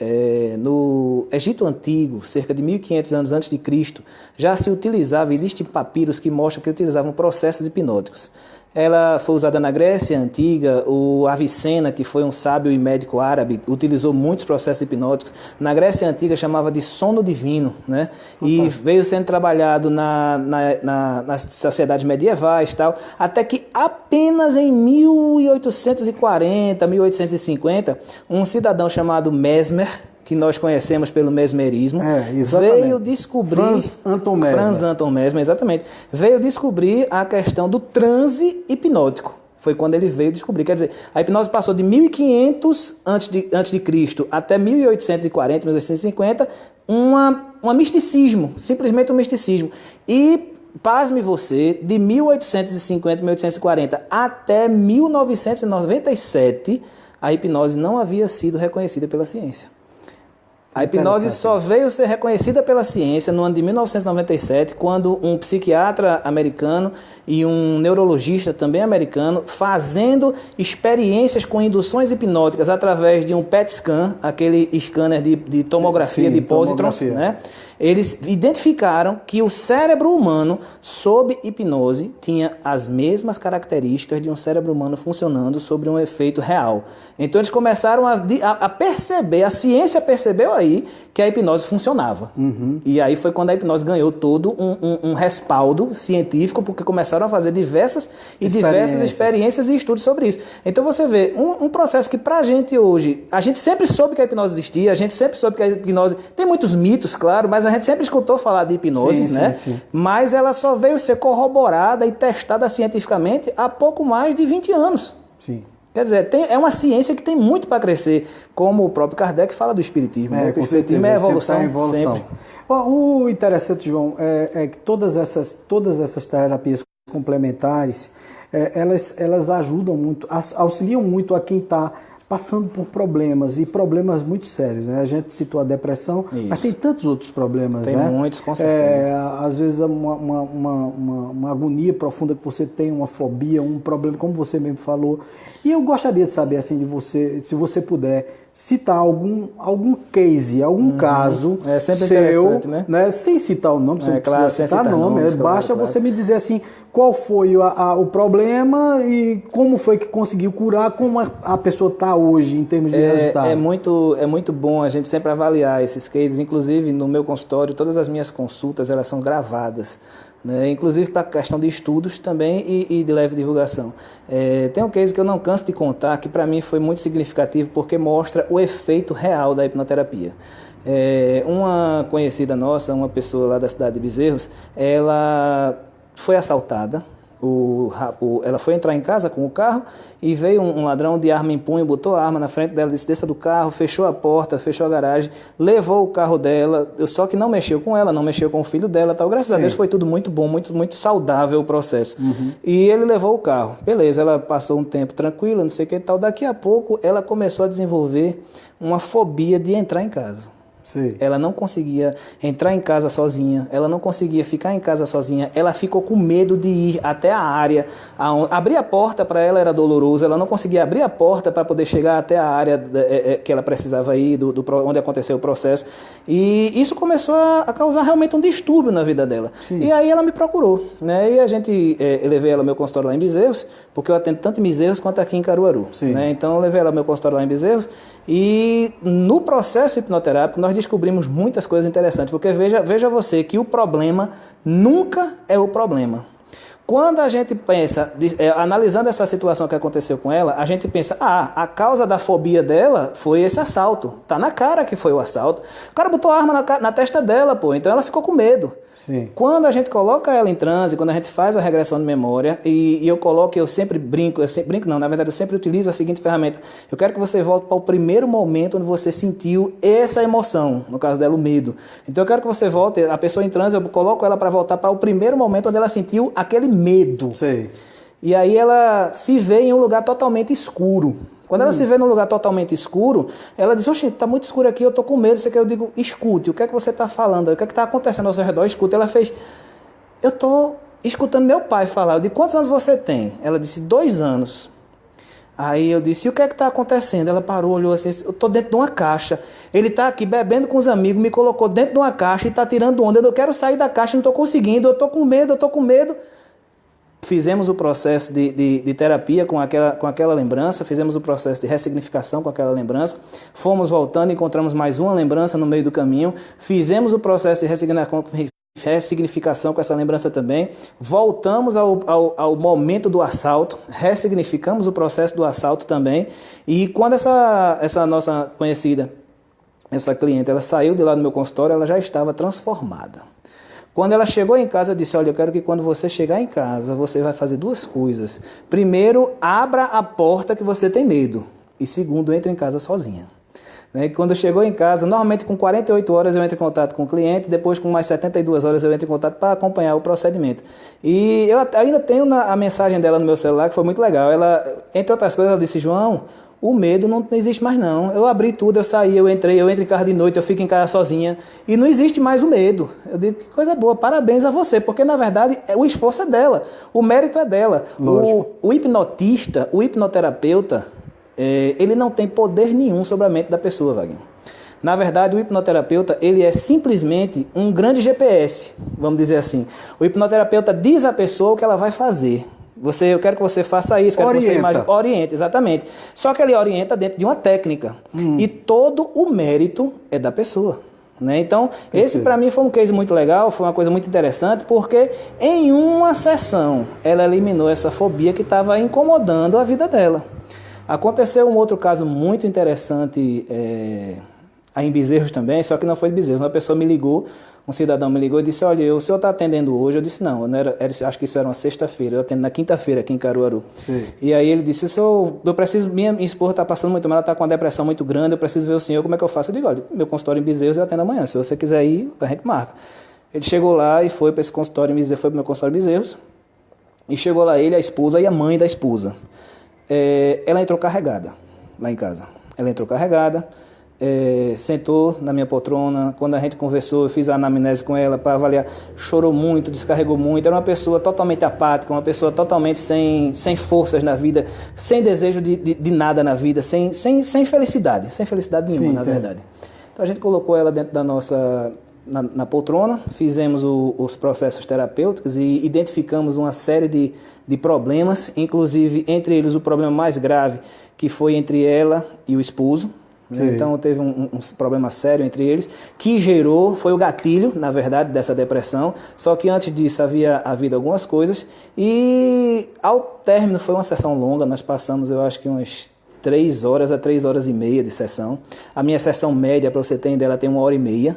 no Egito Antigo, cerca de 1500 anos antes de Cristo, já se utilizava, existem papiros que mostram que utilizavam processos hipnóticos. Ela foi usada na Grécia Antiga, o Avicena, que foi um sábio e médico árabe, utilizou muitos processos hipnóticos. Na Grécia Antiga chamava de sono divino, né? E veio sendo trabalhado nas sociedades medievais e tal, até que apenas em 1840, 1850, um cidadão chamado Mesmer, que nós conhecemos pelo mesmerismo, veio descobrir... Franz Anton Mesmer, exatamente. Veio descobrir a questão do transe hipnótico. Foi quando ele veio descobrir. Quer dizer, a hipnose passou de 1500 antes de Cristo até 1840, 1850, um misticismo, simplesmente um misticismo. E, pasme você, de 1850, 1840 até 1997, a hipnose não havia sido reconhecida pela ciência. A hipnose só veio ser reconhecida pela ciência no ano de 1997, quando um psiquiatra americano e um neurologista também americano, fazendo experiências com induções hipnóticas através de um PET scan, aquele scanner de tomografia de pósitrons, né? Eles identificaram que o cérebro humano, sob hipnose, tinha as mesmas características de um cérebro humano funcionando sobre um efeito real. Então eles começaram a perceber, a ciência percebeu aí que a hipnose funcionava. E aí foi quando a hipnose ganhou todo um respaldo científico, porque começaram a fazer diversas experiências e estudos sobre isso. Então você vê, um processo que pra gente hoje, a gente sempre soube que a hipnose existia, a gente sempre soube que a hipnose... Tem muitos mitos, claro, mas a gente sempre escutou falar de hipnose, né? Sim. Mas ela só veio ser corroborada e testada cientificamente há pouco mais de 20 anos. Sim. Quer dizer, é uma ciência que tem muito para crescer, como o próprio Kardec fala do espiritismo. Né? O espiritismo é evolução, sempre. O interessante, João, é que todas essas terapias complementares, elas ajudam muito, auxiliam muito a quem está passando por problemas, e problemas muito sérios, né? A gente citou a depressão, mas tem tantos outros problemas, tem, né? Tem muitos, com certeza. Às vezes uma agonia profunda que você tem, uma fobia, um problema, como você mesmo falou. E eu gostaria de saber, assim, de você, se você puder citar algum case, algum caso sempre seu, né? Sem citar o nome, você não claro, precisa citar nome, basta você me dizer assim, qual foi o problema e como foi que conseguiu curar, como a pessoa está hoje em termos de resultado. É muito bom a gente sempre avaliar esses cases, inclusive no meu consultório, todas as minhas consultas elas são gravadas, né? Inclusive para a questão de estudos também e de leve divulgação. Tem um case que eu não canso de contar, que para mim foi muito significativo, porque mostra o efeito real da hipnoterapia. Uma conhecida nossa, uma pessoa lá da cidade de Bezerros, ela foi assaltada. Ela foi entrar em casa com o carro e veio um ladrão de arma em punho, botou a arma na frente dela, disse: desça do carro, fechou a porta, fechou a garagem, levou o carro dela, só que não mexeu com ela, não mexeu com o filho dela, tal. Graças a Deus foi tudo muito bom, muito, muito saudável o processo. E ele levou o carro. Beleza, ela passou um tempo tranquila, não sei o que tal. Daqui a pouco ela começou a desenvolver uma fobia de entrar em casa. Sim. Ela não conseguia entrar em casa sozinha, ela não conseguia ficar em casa sozinha, ela ficou com medo de ir até a área, abrir a porta para ela era doloroso, ela não conseguia abrir a porta para poder chegar até a área que ela precisava ir, onde aconteceu o processo, e isso começou a causar realmente um distúrbio na vida dela. Sim. E aí ela me procurou, né? E a gente, eu levei ela ao meu consultório lá em Bezerros, porque eu atendo tanto em Bezerros quanto aqui em Caruaru, né? Então eu levei ela ao meu consultório lá em Bezerros, e no processo hipnoterápico nós descobrimos muitas coisas interessantes, porque veja você que o problema nunca é o problema. Quando a gente pensa, analisando essa situação que aconteceu com ela, a gente pensa, a causa da fobia dela foi esse assalto. Tá na cara que foi o assalto. O cara botou a arma na testa dela, pô, então ela ficou com medo. Sim. Quando a gente coloca ela em transe, quando a gente faz a regressão de memória, e eu sempre brinco, na verdade eu sempre utilizo a seguinte ferramenta. Eu quero que você volte para o primeiro momento onde você sentiu essa emoção, no caso dela o medo. Então eu quero que você volte, a pessoa em transe, eu coloco ela para voltar para o primeiro momento onde ela sentiu aquele medo. Sim. E aí ela se vê em um lugar totalmente escuro. Quando ela se vê num lugar totalmente escuro, ela diz, oxe, tá muito escuro aqui, eu tô com medo. Isso aqui eu digo, escute, o que é que você tá falando? O que é que tá acontecendo ao seu redor? Escute. Ela fez, eu tô escutando meu pai falar. Eu disse, quantos anos você tem? Ela disse, 2 anos. Aí eu disse, e o que é que tá acontecendo? Ela parou, olhou assim, eu tô dentro de uma caixa. Ele tá aqui bebendo com os amigos, me colocou dentro de uma caixa e tá tirando onda. Eu não quero sair da caixa, não tô conseguindo, eu tô com medo. Fizemos o processo de terapia com aquela lembrança, fizemos o processo de ressignificação com aquela lembrança, fomos voltando, encontramos mais uma lembrança no meio do caminho, fizemos o processo de ressignificação com essa lembrança também, voltamos ao momento do assalto, ressignificamos o processo do assalto também, e quando essa nossa conhecida, essa cliente, ela saiu de lá do meu consultório, ela já estava transformada. Quando ela chegou em casa, eu disse, olha, eu quero que quando você chegar em casa, você vai fazer 2 coisas. Primeiro, abra a porta que você tem medo. E segundo, entre em casa sozinha. Quando chegou em casa, normalmente com 48 horas eu entro em contato com o cliente, depois com mais 72 horas eu entro em contato para acompanhar o procedimento. E eu ainda tenho a mensagem dela no meu celular, que foi muito legal. Ela, entre outras coisas, ela disse, João, o medo não existe mais não. Eu abri tudo, eu saí, eu entro em casa de noite, eu fico em casa sozinha e não existe mais o medo. Eu digo, que coisa boa, parabéns a você, porque na verdade o esforço é dela, o mérito é dela. O hipnotista, o hipnoterapeuta, ele não tem poder nenhum sobre a mente da pessoa, Wagner. Na verdade, o hipnoterapeuta, ele é simplesmente um grande GPS, vamos dizer assim. O hipnoterapeuta diz à pessoa o que ela vai fazer. Eu quero que você faça isso, quero que você imagine. Orienta, exatamente. Só que ele orienta dentro de uma técnica. E todo o mérito é da pessoa. Então, esse para mim foi um case muito legal, foi uma coisa muito interessante, porque em uma sessão ela eliminou essa fobia que estava incomodando a vida dela. Aconteceu um outro caso muito interessante aí em Bezerros também, só que não foi de Bezerros. Uma pessoa me ligou, um cidadão me ligou e disse, olha, o senhor está atendendo hoje? Eu disse, não, acho que isso era uma sexta-feira, eu atendo na quinta-feira aqui em Caruaru. Sim. E aí ele disse, minha esposa está passando muito mal, ela está com uma depressão muito grande, eu preciso ver o senhor, como é que eu faço? Eu digo, olha, meu consultório em Bezerros eu atendo amanhã, se você quiser ir, a gente marca. Ele chegou lá e foi para esse consultório em Bezerros, foi para o meu consultório em Bezerros, e chegou lá ele, a esposa e a mãe da esposa. Ela entrou carregada lá em casa. Ela entrou carregada, sentou na minha poltrona. Quando a gente conversou, eu fiz a anamnese com ela para avaliar. Chorou muito, descarregou muito. Era uma pessoa totalmente apática, uma pessoa totalmente sem forças na vida, sem desejo de nada na vida, sem felicidade nenhuma. Sim, na verdade. Então a gente colocou ela dentro da nossa... Na poltrona, fizemos os processos terapêuticos e identificamos uma série de problemas, inclusive entre eles o problema mais grave, que foi entre ela e o esposo. Então teve um problema sério entre eles, que foi o gatilho, na verdade, dessa depressão. Só que antes disso havia havido algumas coisas e ao término, foi uma sessão longa, nós passamos, eu acho que umas 3 horas a 3 horas e meia de sessão. A minha sessão média, para você ter ideia, ela tem 1h30.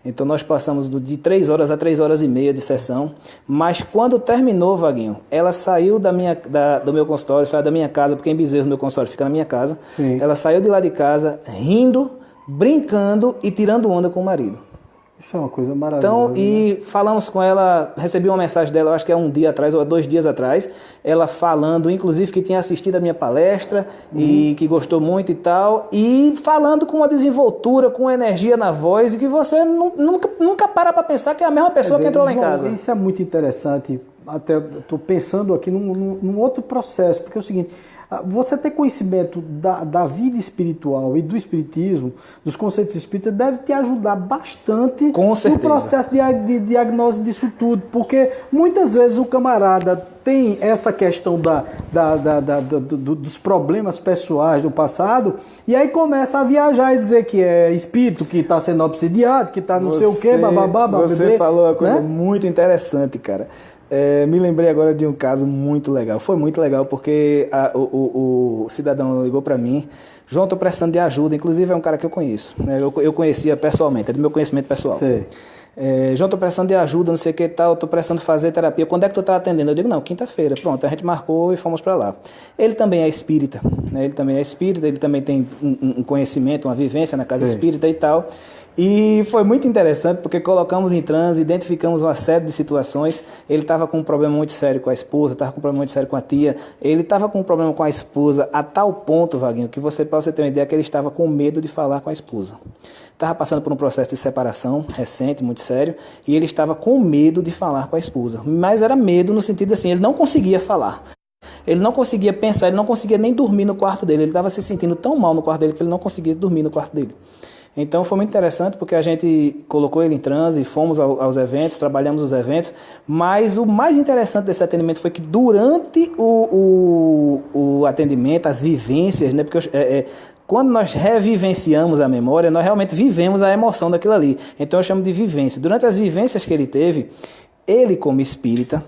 Então nós passamos de 3 horas a 3 horas e meia de sessão, mas quando terminou, Vaguinho, ela saiu do meu consultório, saiu da minha casa, porque em Bezerros meu consultório fica na minha casa. Sim. Ela saiu de lá de casa, rindo, brincando e tirando onda com o marido. Isso é uma coisa maravilhosa. Então, e falamos com ela, recebi uma mensagem dela, eu acho que é 1 dia atrás ou 2 dias atrás, ela falando, inclusive, que tinha assistido a minha palestra e que gostou muito e tal, e falando com uma desenvoltura, com energia na voz, e que você nunca para pensar que é a mesma pessoa que entrou lá em casa. Isso é muito interessante. até estou pensando aqui num outro processo, porque é o seguinte, você ter conhecimento da vida espiritual e do espiritismo, dos conceitos espíritas, deve te ajudar bastante no processo de diagnose disso tudo, porque muitas vezes o camarada tem essa questão dos problemas pessoais do passado, e aí começa a viajar e dizer que é espírito, que está sendo obsidiado, que está não sei o quê, bababá, bababá. Você falou uma coisa muito interessante, cara. Me lembrei agora de um caso muito legal. Foi muito legal porque o cidadão ligou para mim: João, estou precisando de ajuda. Inclusive é um cara que eu conheço, né? Eu conhecia pessoalmente, é do meu conhecimento pessoal. Sei. João, estou precisando de ajuda, não sei o que e tal, estou precisando fazer terapia. Quando é que tu está atendendo? Eu digo, não, quinta-feira. Pronto, a gente marcou e fomos para lá. Ele também é espírita, né? Ele também tem um conhecimento, uma vivência na casa espírita e tal. E foi muito interessante porque colocamos em transe, identificamos uma série de situações. Ele estava com um problema muito sério com a esposa, estava com um problema muito sério com a tia. Ele estava com um problema com a esposa a tal ponto, Vaguinho, que para você ter uma ideia, que ele estava com medo de falar com a esposa. Estava passando por um processo de separação recente, muito sério, e ele estava com medo de falar com a esposa. Mas era medo no sentido assim, ele não conseguia falar. Ele não conseguia pensar, ele não conseguia nem dormir no quarto dele. Ele estava se sentindo tão mal no quarto dele que ele não conseguia dormir no quarto dele. Então foi muito interessante porque a gente colocou ele em transe, fomos aos eventos, trabalhamos os eventos, mas o mais interessante desse atendimento foi que durante o atendimento, as vivências, né, porque quando nós revivenciamos a memória, nós realmente vivemos a emoção daquilo ali. Então eu chamo de vivência. Durante as vivências que ele teve, ele como espírita,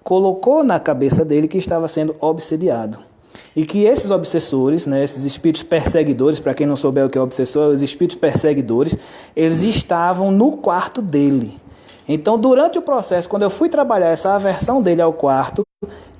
colocou na cabeça dele que estava sendo obsediado. E que esses obsessores, né, esses espíritos perseguidores, para quem não souber o que é obsessor, os espíritos perseguidores, eles estavam no quarto dele. Então, durante o processo, quando eu fui trabalhar essa aversão dele ao quarto,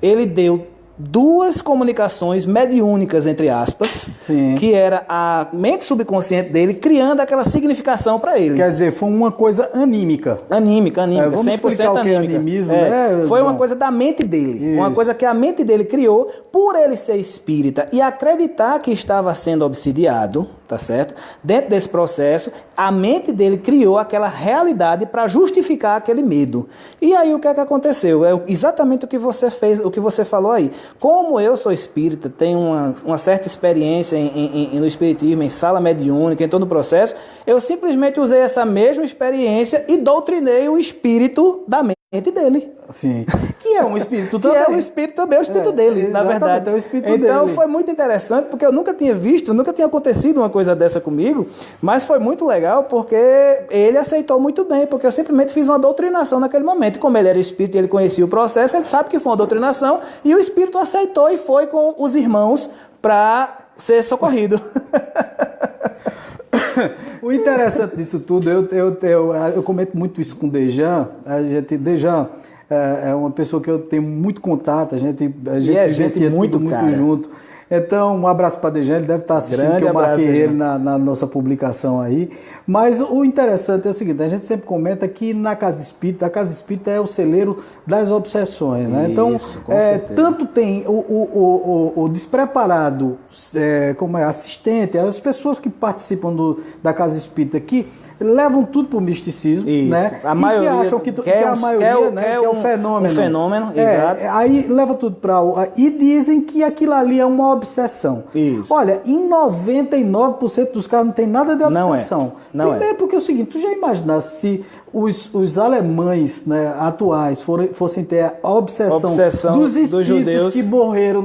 ele deu 2 comunicações mediúnicas, entre aspas, sim, que era a mente subconsciente dele criando aquela significação para ele. Quer dizer, foi uma coisa anímica. Anímica, vamos 100% explicar o que é animismo, né? Foi uma coisa da mente dele. Isso. Uma coisa que a mente dele criou por ele ser espírita e acreditar que estava sendo obsidiado, tá certo? Dentro desse processo, a mente dele criou aquela realidade para justificar aquele medo. E aí o que é que aconteceu? É exatamente o que você fez, o que você falou aí. Como eu sou espírita, tenho uma certa experiência no espiritismo, em sala mediúnica, em todo o processo, eu simplesmente usei essa mesma experiência e doutrinei o espírito da mente dele. Sim. Que é um espírito também. Que é um espírito também, é o espírito dele, na verdade. É o espírito então dele. Foi muito interessante, porque eu nunca tinha visto, nunca tinha acontecido uma coisa dessa comigo, mas foi muito legal porque ele aceitou muito bem, porque eu simplesmente fiz uma doutrinação naquele momento. E como ele era espírito e ele conhecia o processo, ele sabe que foi uma doutrinação, e o espírito aceitou e foi com os irmãos para ser socorrido. O interessante disso tudo, eu comento muito isso com o Dejan. Dejan é uma pessoa que eu tenho muito contato, a gente vivencia muito junto. Então, um abraço para Dejan, ele deve estar assistindo, que eu marquei ele na nossa publicação aí. Mas o interessante é o seguinte, a gente sempre comenta que na Casa Espírita, a Casa Espírita é o celeiro das obsessões, né? Então, tanto tem o despreparado, como assistente, as pessoas que participam da Casa Espírita que levam tudo para o misticismo, isso, né? A maioria, que acham que a maioria, né? Que é um fenômeno. Um fenômeno, exato. Aí leva tudo para... E dizem que aquilo ali é uma obsessão. Isso. Olha, em 99% dos casos não tem nada de obsessão. Primeiro porque é o seguinte, tu já imaginaste se os alemães, né, atuais fossem ter a obsessão dos espíritos judeus que morreram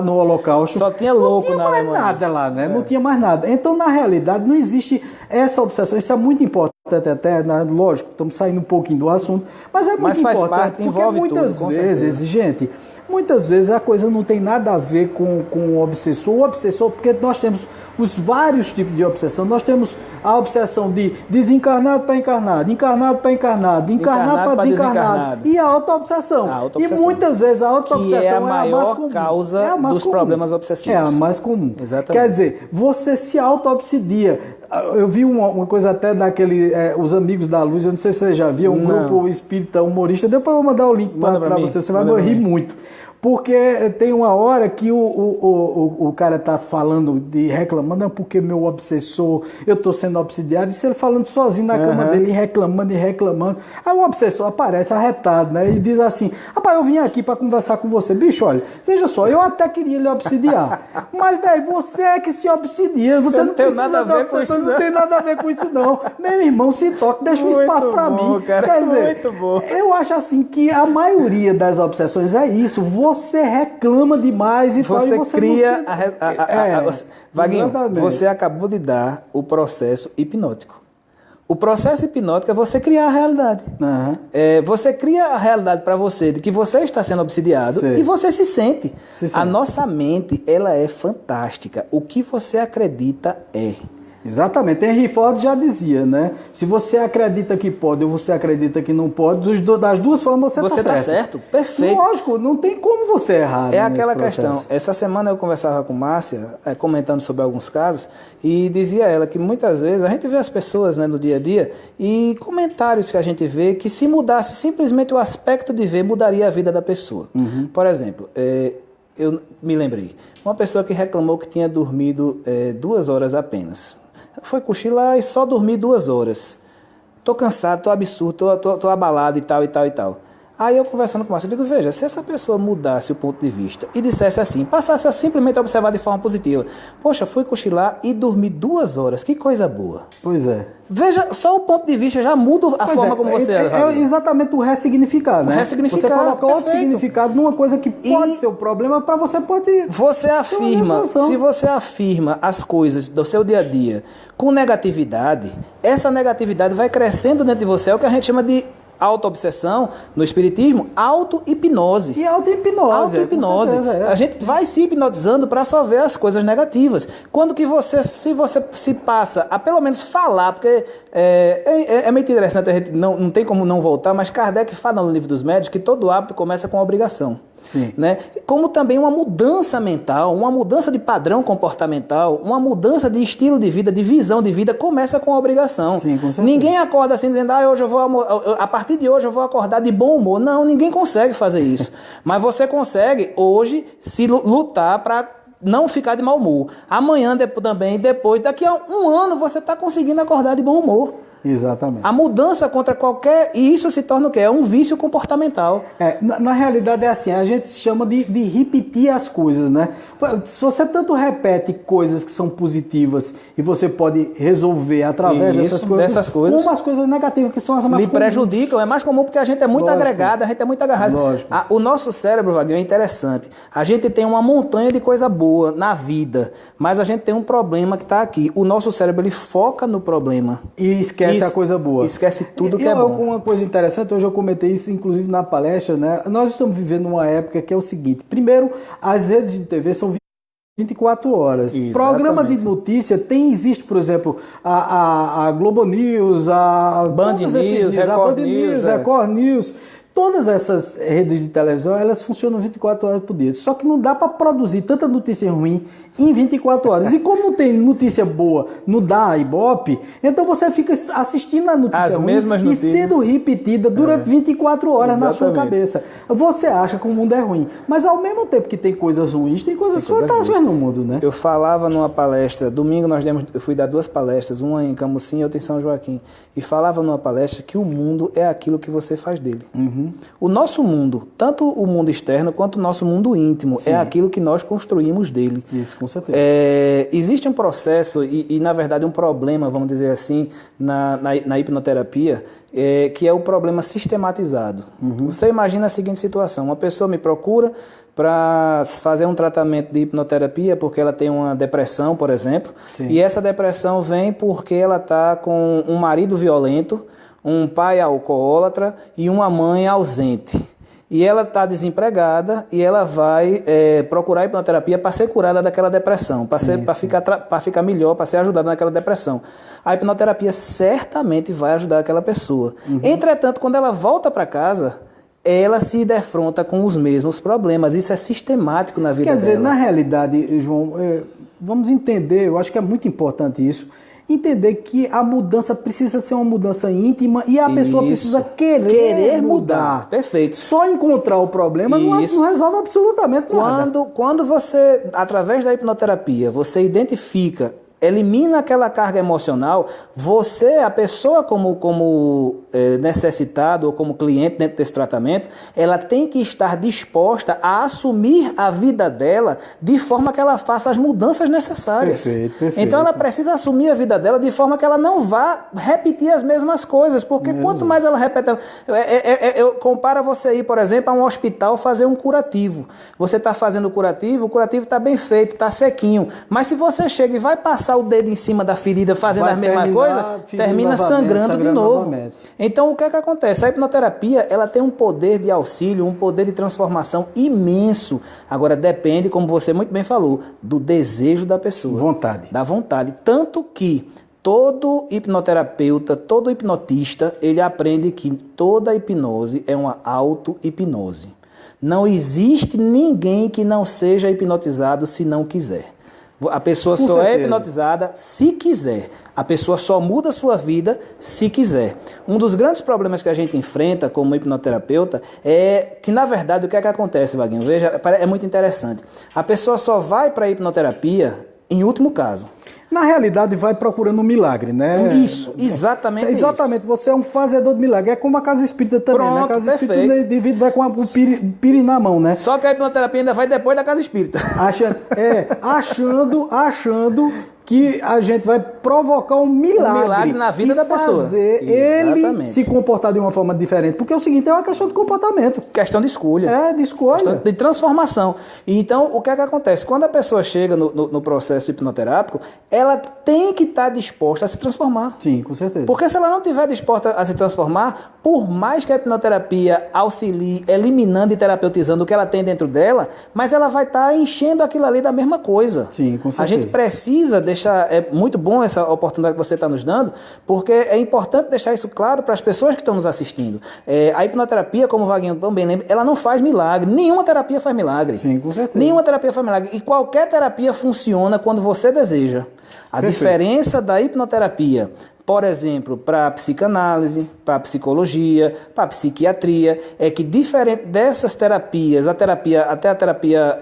no Holocausto. Só tinha louco na Alemanha. Não tinha mais nada lá, né? Não tinha mais nada. Então, na realidade, não existe essa obsessão. Isso é muito importante até, lógico, estamos saindo um pouquinho do assunto, mas é muito importante, parte, porque muitas vezes, gente, muitas vezes a coisa não tem nada a ver com o obsessor. O obsessor, porque nós temos os vários tipos de obsessão. Nós temos a obsessão de desencarnado para encarnado, encarnado para encarnado, encarnado para desencarnado. E a auto-obsessão. E muitas vezes a auto-obsessão é a maior causa dos problemas obsessivos. É a mais comum. Exatamente. Quer dizer, você se auto-obsedia. Eu vi uma coisa até daquele, Os Amigos da Luz, eu não sei se você já viu, grupo espírita humorista. Depois eu vou mandar o link para você vai rir muito. Porque tem uma hora que o cara tá falando, reclamando, não, porque meu obsessor, eu tô sendo obsidiado, e se ele falando sozinho na cama dele, reclamando e reclamando. Aí o obsessor aparece arretado, né? E diz assim, rapaz, eu vim aqui para conversar com você. Bicho, olha, veja só, eu até queria lhe obsidiar, mas, velho, você é que se obsidia, você não tem nada a ver com isso, não tem nada a ver com isso, não. Meu irmão, se toca, deixa um espaço para mim. Cara, quer dizer, muito bom. Eu acho assim que a maioria das obsessões é isso, você reclama demais e você tal, e você cria não Vaguinho, você acabou de dar o processo hipnótico. O processo hipnótico é você criar a realidade. Uhum. Você cria a realidade para você de que você está sendo obsidiado e você se sente. A nossa mente, ela é fantástica. O que você acredita é. Exatamente. Henry Ford já dizia, né? Se você acredita que pode ou você acredita que não pode, das duas formas você está certo. Perfeito. Lógico, não tem como você errar. É aquela questão. Essa semana eu conversava com Márcia, comentando sobre alguns casos, e dizia ela que muitas vezes a gente vê as pessoas, né, no dia a dia, e comentários que a gente vê que se mudasse simplesmente o aspecto de ver, mudaria a vida da pessoa. Por exemplo, eu me lembrei, uma pessoa que reclamou que tinha dormido 2 horas apenas. Foi cochilar e só dormi 2 horas. Tô cansado, tô absurdo, tô abalado e tal, e tal, e tal. Aí eu conversando com o Márcio, eu digo, veja, se essa pessoa mudasse o ponto de vista e dissesse assim, passasse a simplesmente observar de forma positiva, poxa, fui cochilar e dormi 2 horas, que coisa boa. Pois é. Veja, só o ponto de vista já muda a forma como você é exatamente o ressignificar, né? Ressignificar, você coloca outro significado numa coisa que pode ser o problema, para você pode... Você afirma, se você afirma as coisas do seu dia a dia com negatividade, essa negatividade vai crescendo dentro de você, é o que a gente chama de auto-obsessão, no espiritismo, auto-hipnose. E auto-hipnose. Auto-hipnose. A gente vai se hipnotizando para só ver as coisas negativas. Quando que se você se passa a pelo menos falar, porque é muito interessante, a gente não tem como não voltar, mas Kardec fala no Livro dos Médiuns que todo hábito começa com obrigação. Sim. Né? Como também uma mudança mental, uma mudança de padrão comportamental, uma mudança de estilo de vida, de visão de vida, começa com a obrigação. Sim, com certeza. Ninguém acorda assim dizendo, hoje a partir de hoje eu vou acordar de bom humor. Não, ninguém consegue fazer isso. Mas você consegue hoje se lutar para não ficar de mau humor. Amanhã depois, daqui a 1 ano você está conseguindo acordar de bom humor. Exatamente. A mudança contra qualquer... E isso se torna o quê? É um vício comportamental. Na realidade é assim, a gente chama de repetir as coisas, né? Se você tanto repete coisas que são positivas e você pode resolver através dessas coisas, como as coisas negativas que são as mais comuns. Prejudicam, é mais comum porque a gente é muito agregado, a gente é muito agarrado. O nosso cérebro, Vaguinho, é interessante. A gente tem uma montanha de coisa boa na vida, mas a gente tem um problema que está aqui. O nosso cérebro, ele foca no problema. E esquece a coisa boa. Esquece tudo que é bom. Uma coisa interessante, hoje eu comentei isso inclusive na palestra, né? Nós estamos vivendo uma época que é o seguinte, primeiro, as redes de TV são 24 horas. Exatamente. Programa de notícia existe, por exemplo, a Globo News, a Band News, Record News. Todas essas redes de televisão, elas funcionam 24 horas por dia. Só que não dá para produzir tanta notícia ruim em 24 horas. E como não tem notícia boa, não dá Ibope, então você fica assistindo a notícia ruim e sendo repetida durante 24 horas na sua cabeça. Você acha que o mundo é ruim. Mas ao mesmo tempo que tem coisas ruins, tem coisas fantásticas no mundo, né? Eu falava numa palestra, domingo eu fui dar 2 palestras, uma em Camusim e outra em São Joaquim. E falava numa palestra que o mundo é aquilo que você faz dele. O nosso mundo, tanto o mundo externo quanto o nosso mundo íntimo, é aquilo que nós construímos dele. Isso, com certeza. Existe um processo e, na verdade, um problema, vamos dizer assim, na hipnoterapia, que é o problema sistematizado. Você imagina a seguinte situação, uma pessoa me procura para fazer um tratamento de hipnoterapia porque ela tem uma depressão, por exemplo, e essa depressão vem porque ela está com um marido violento, um pai alcoólatra e uma mãe ausente. E ela está desempregada e ela vai procurar hipnoterapia para ser curada daquela depressão, para ficar melhor, para ser ajudada naquela depressão. A hipnoterapia certamente vai ajudar aquela pessoa. Entretanto, quando ela volta para casa, ela se defronta com os mesmos problemas. Isso é sistemático na vida dela. Quer dizer, na realidade, João, vamos entender, eu acho que é muito importante isso, entender que a mudança precisa ser uma mudança íntima e a pessoa precisa querer mudar. Perfeito. Só encontrar o problema não resolve absolutamente nada. Quando você, através da hipnoterapia, você identifica, elimina aquela carga emocional, você, a pessoa como necessitado ou como cliente dentro desse tratamento, ela tem que estar disposta a assumir a vida dela de forma que ela faça as mudanças necessárias. Perfeito. Então ela precisa assumir a vida dela de forma que ela não vá repetir as mesmas coisas, porque quanto mais ela repete... Eu comparo você aí, por exemplo, a um hospital fazer um curativo. Você está fazendo o curativo está bem feito, está sequinho, mas se você chega e vai passar o dedo em cima da ferida fazendo a mesma coisa, termina sangrando de novo. Novamente. Então o que é que acontece? A hipnoterapia, ela tem um poder de auxílio, um poder de transformação imenso. Agora depende, como você muito bem falou, do desejo da pessoa. Da vontade. Tanto que todo hipnoterapeuta, todo hipnotista, ele aprende que toda hipnose é uma auto-hipnose. Não existe ninguém que não seja hipnotizado se não quiser. A pessoa só é hipnotizada se quiser. A pessoa só muda a sua vida se quiser. Um dos grandes problemas que a gente enfrenta como hipnoterapeuta é que, na verdade, o que é que acontece, Vaguinho? Veja, é muito interessante. A pessoa só vai para a hipnoterapia em último caso. Na realidade, vai procurando um milagre, né? Isso, exatamente isso. Exatamente, você é um fazedor de milagre. É como a casa espírita também, né? A casa espírita, o indivíduo vai com um piri na mão, né? Só que a hipnoterapia ainda vai depois da casa espírita. Achando que a gente vai provocar um milagre na vida da pessoa. Fazer ele se comportar de uma forma diferente. Porque é o seguinte, é uma questão de comportamento. Questão de escolha. De escolha. Questão de transformação. Então, o que é que acontece? Quando a pessoa chega no processo hipnoterápico, ela tem que estar disposta a se transformar. Sim, com certeza. Porque se ela não estiver disposta a se transformar, por mais que a hipnoterapia auxilie, eliminando e terapeutizando o que ela tem dentro dela, mas ela vai estar enchendo aquilo ali da mesma coisa. Sim, com certeza. A gente precisa deixar... É muito bom essa oportunidade que você está nos dando, porque é importante deixar isso claro para as pessoas que estão nos assistindo. A hipnoterapia, como o Vaguinho também lembra, ela não faz milagre. Nenhuma terapia faz milagre. Sim, com certeza. Nenhuma terapia faz milagre. E qualquer terapia funciona quando você deseja. A diferença da hipnoterapia, por exemplo, para a psicanálise, para a psicologia, para a psiquiatria, é que diferente dessas terapias, até a terapia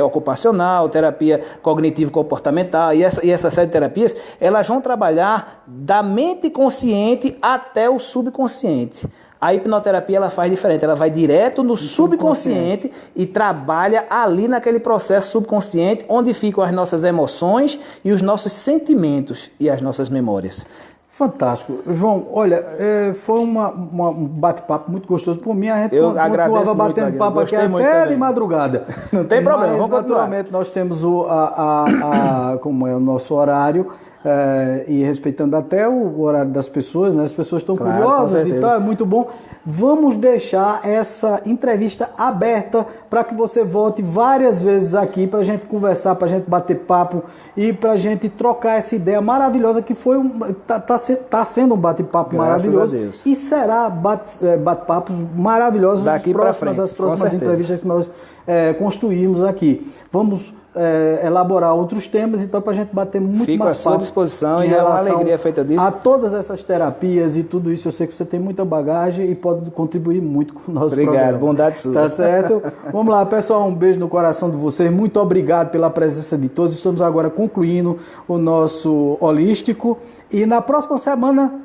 ocupacional, terapia cognitivo-comportamental e essa série de terapias, elas vão trabalhar da mente consciente até o subconsciente. A hipnoterapia ela faz diferente, ela vai direto no subconsciente e trabalha ali naquele processo subconsciente onde ficam as nossas emoções e os nossos sentimentos e as nossas memórias. Fantástico. João, olha, foi um bate-papo muito gostoso. Por mim, a gente continuava batendo papo aqui até de madrugada. Não tem problema, vamos continuar. Naturalmente, nós temos como é o nosso horário, e respeitando até o horário das pessoas, né? As pessoas estão curiosas e tal, é muito bom. Vamos deixar essa entrevista aberta para que você volte várias vezes aqui para a gente conversar, para a gente bater papo e para a gente trocar essa ideia maravilhosa que foi tá sendo um bate-papo maravilhoso. Graças a Deus. E será bate-papos maravilhosos daqui para frente, as próximas entrevistas que nós construímos aqui. Vamos elaborar outros temas, então para a gente bater muito mais papo. Fico à sua disposição e é uma alegria feita disso. A todas essas terapias e tudo isso, eu sei que você tem muita bagagem e pode contribuir muito com o nosso programa. Obrigado, bondade sua. Tá certo? Vamos lá, pessoal, um beijo no coração de vocês, muito obrigado pela presença de todos. Estamos agora concluindo o nosso holístico e na próxima semana,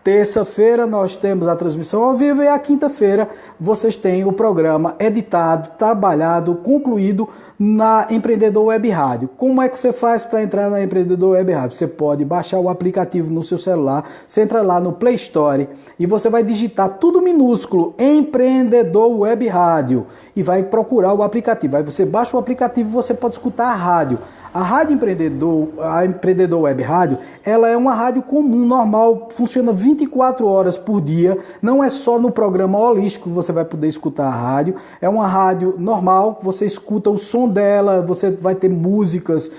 terça-feira, nós temos a transmissão ao vivo e a quinta-feira vocês têm o programa editado, trabalhado, concluído na Empreendedor Web Rádio. Como é que você faz para entrar na Empreendedor Web Rádio? Você pode baixar o aplicativo no seu celular, você entra lá no Play Store e você vai digitar tudo minúsculo, Empreendedor Web Rádio, e vai procurar o aplicativo. Aí você baixa o aplicativo e você pode escutar a rádio. A Rádio Empreendedor, a Empreendedor Web Rádio, ela é uma rádio comum, normal, funciona 24 horas por dia, não é só no programa holístico que você vai poder escutar a rádio, é uma rádio normal, você escuta o som dela, você vai ter músicas,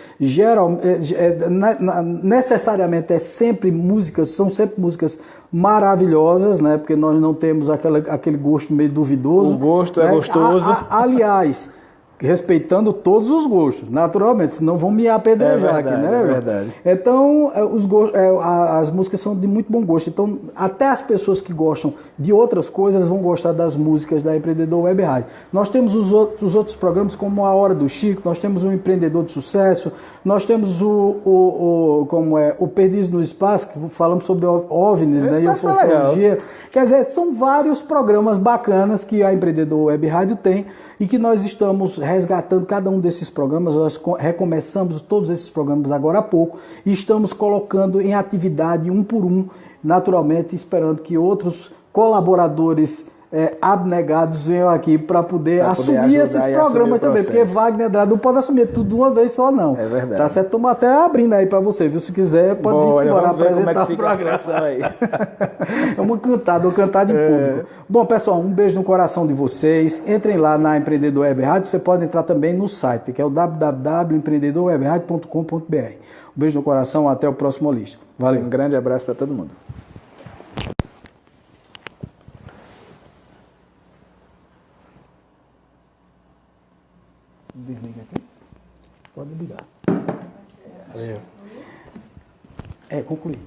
necessariamente são sempre músicas maravilhosas, né? Porque nós não temos aquele gosto meio duvidoso. O gosto é gostoso. Aliás, respeitando todos os gostos, naturalmente, senão vão me apedrejar aqui, né? É verdade. Então, as músicas são de muito bom gosto. Então, até as pessoas que gostam de outras coisas vão gostar das músicas da Empreendedor Web Rádio. Nós temos os outros programas, como A Hora do Chico, nós temos o Empreendedor de Sucesso, nós temos o Perdiz no Espaço, que falamos sobre OVNIs, né? E ufologia. Quer dizer, são vários programas bacanas que a Empreendedor Web Rádio tem e que nós estamos resgatando cada um desses programas. Nós recomeçamos todos esses programas agora há pouco e estamos colocando em atividade um por um, naturalmente esperando que outros colaboradores abnegados venham aqui para poder assumir esses programas também, porque Wagner Andrade não pode assumir tudo de uma vez só, não. É verdade. Tá certo? Estamos até abrindo aí para você, viu? Se quiser, pode vir embora apresentar o programa. Aí. É uma cantada em público. Bom, pessoal, um beijo no coração de vocês. Entrem lá na Empreendedor Web Rádio, você pode entrar também no site, que é o www.empreendedorwebradio.com.br. Um beijo no coração, até o próximo Holístico. Valeu. Um grande abraço para todo mundo. Desliga aqui. Pode ligar. Valeu. Concluir.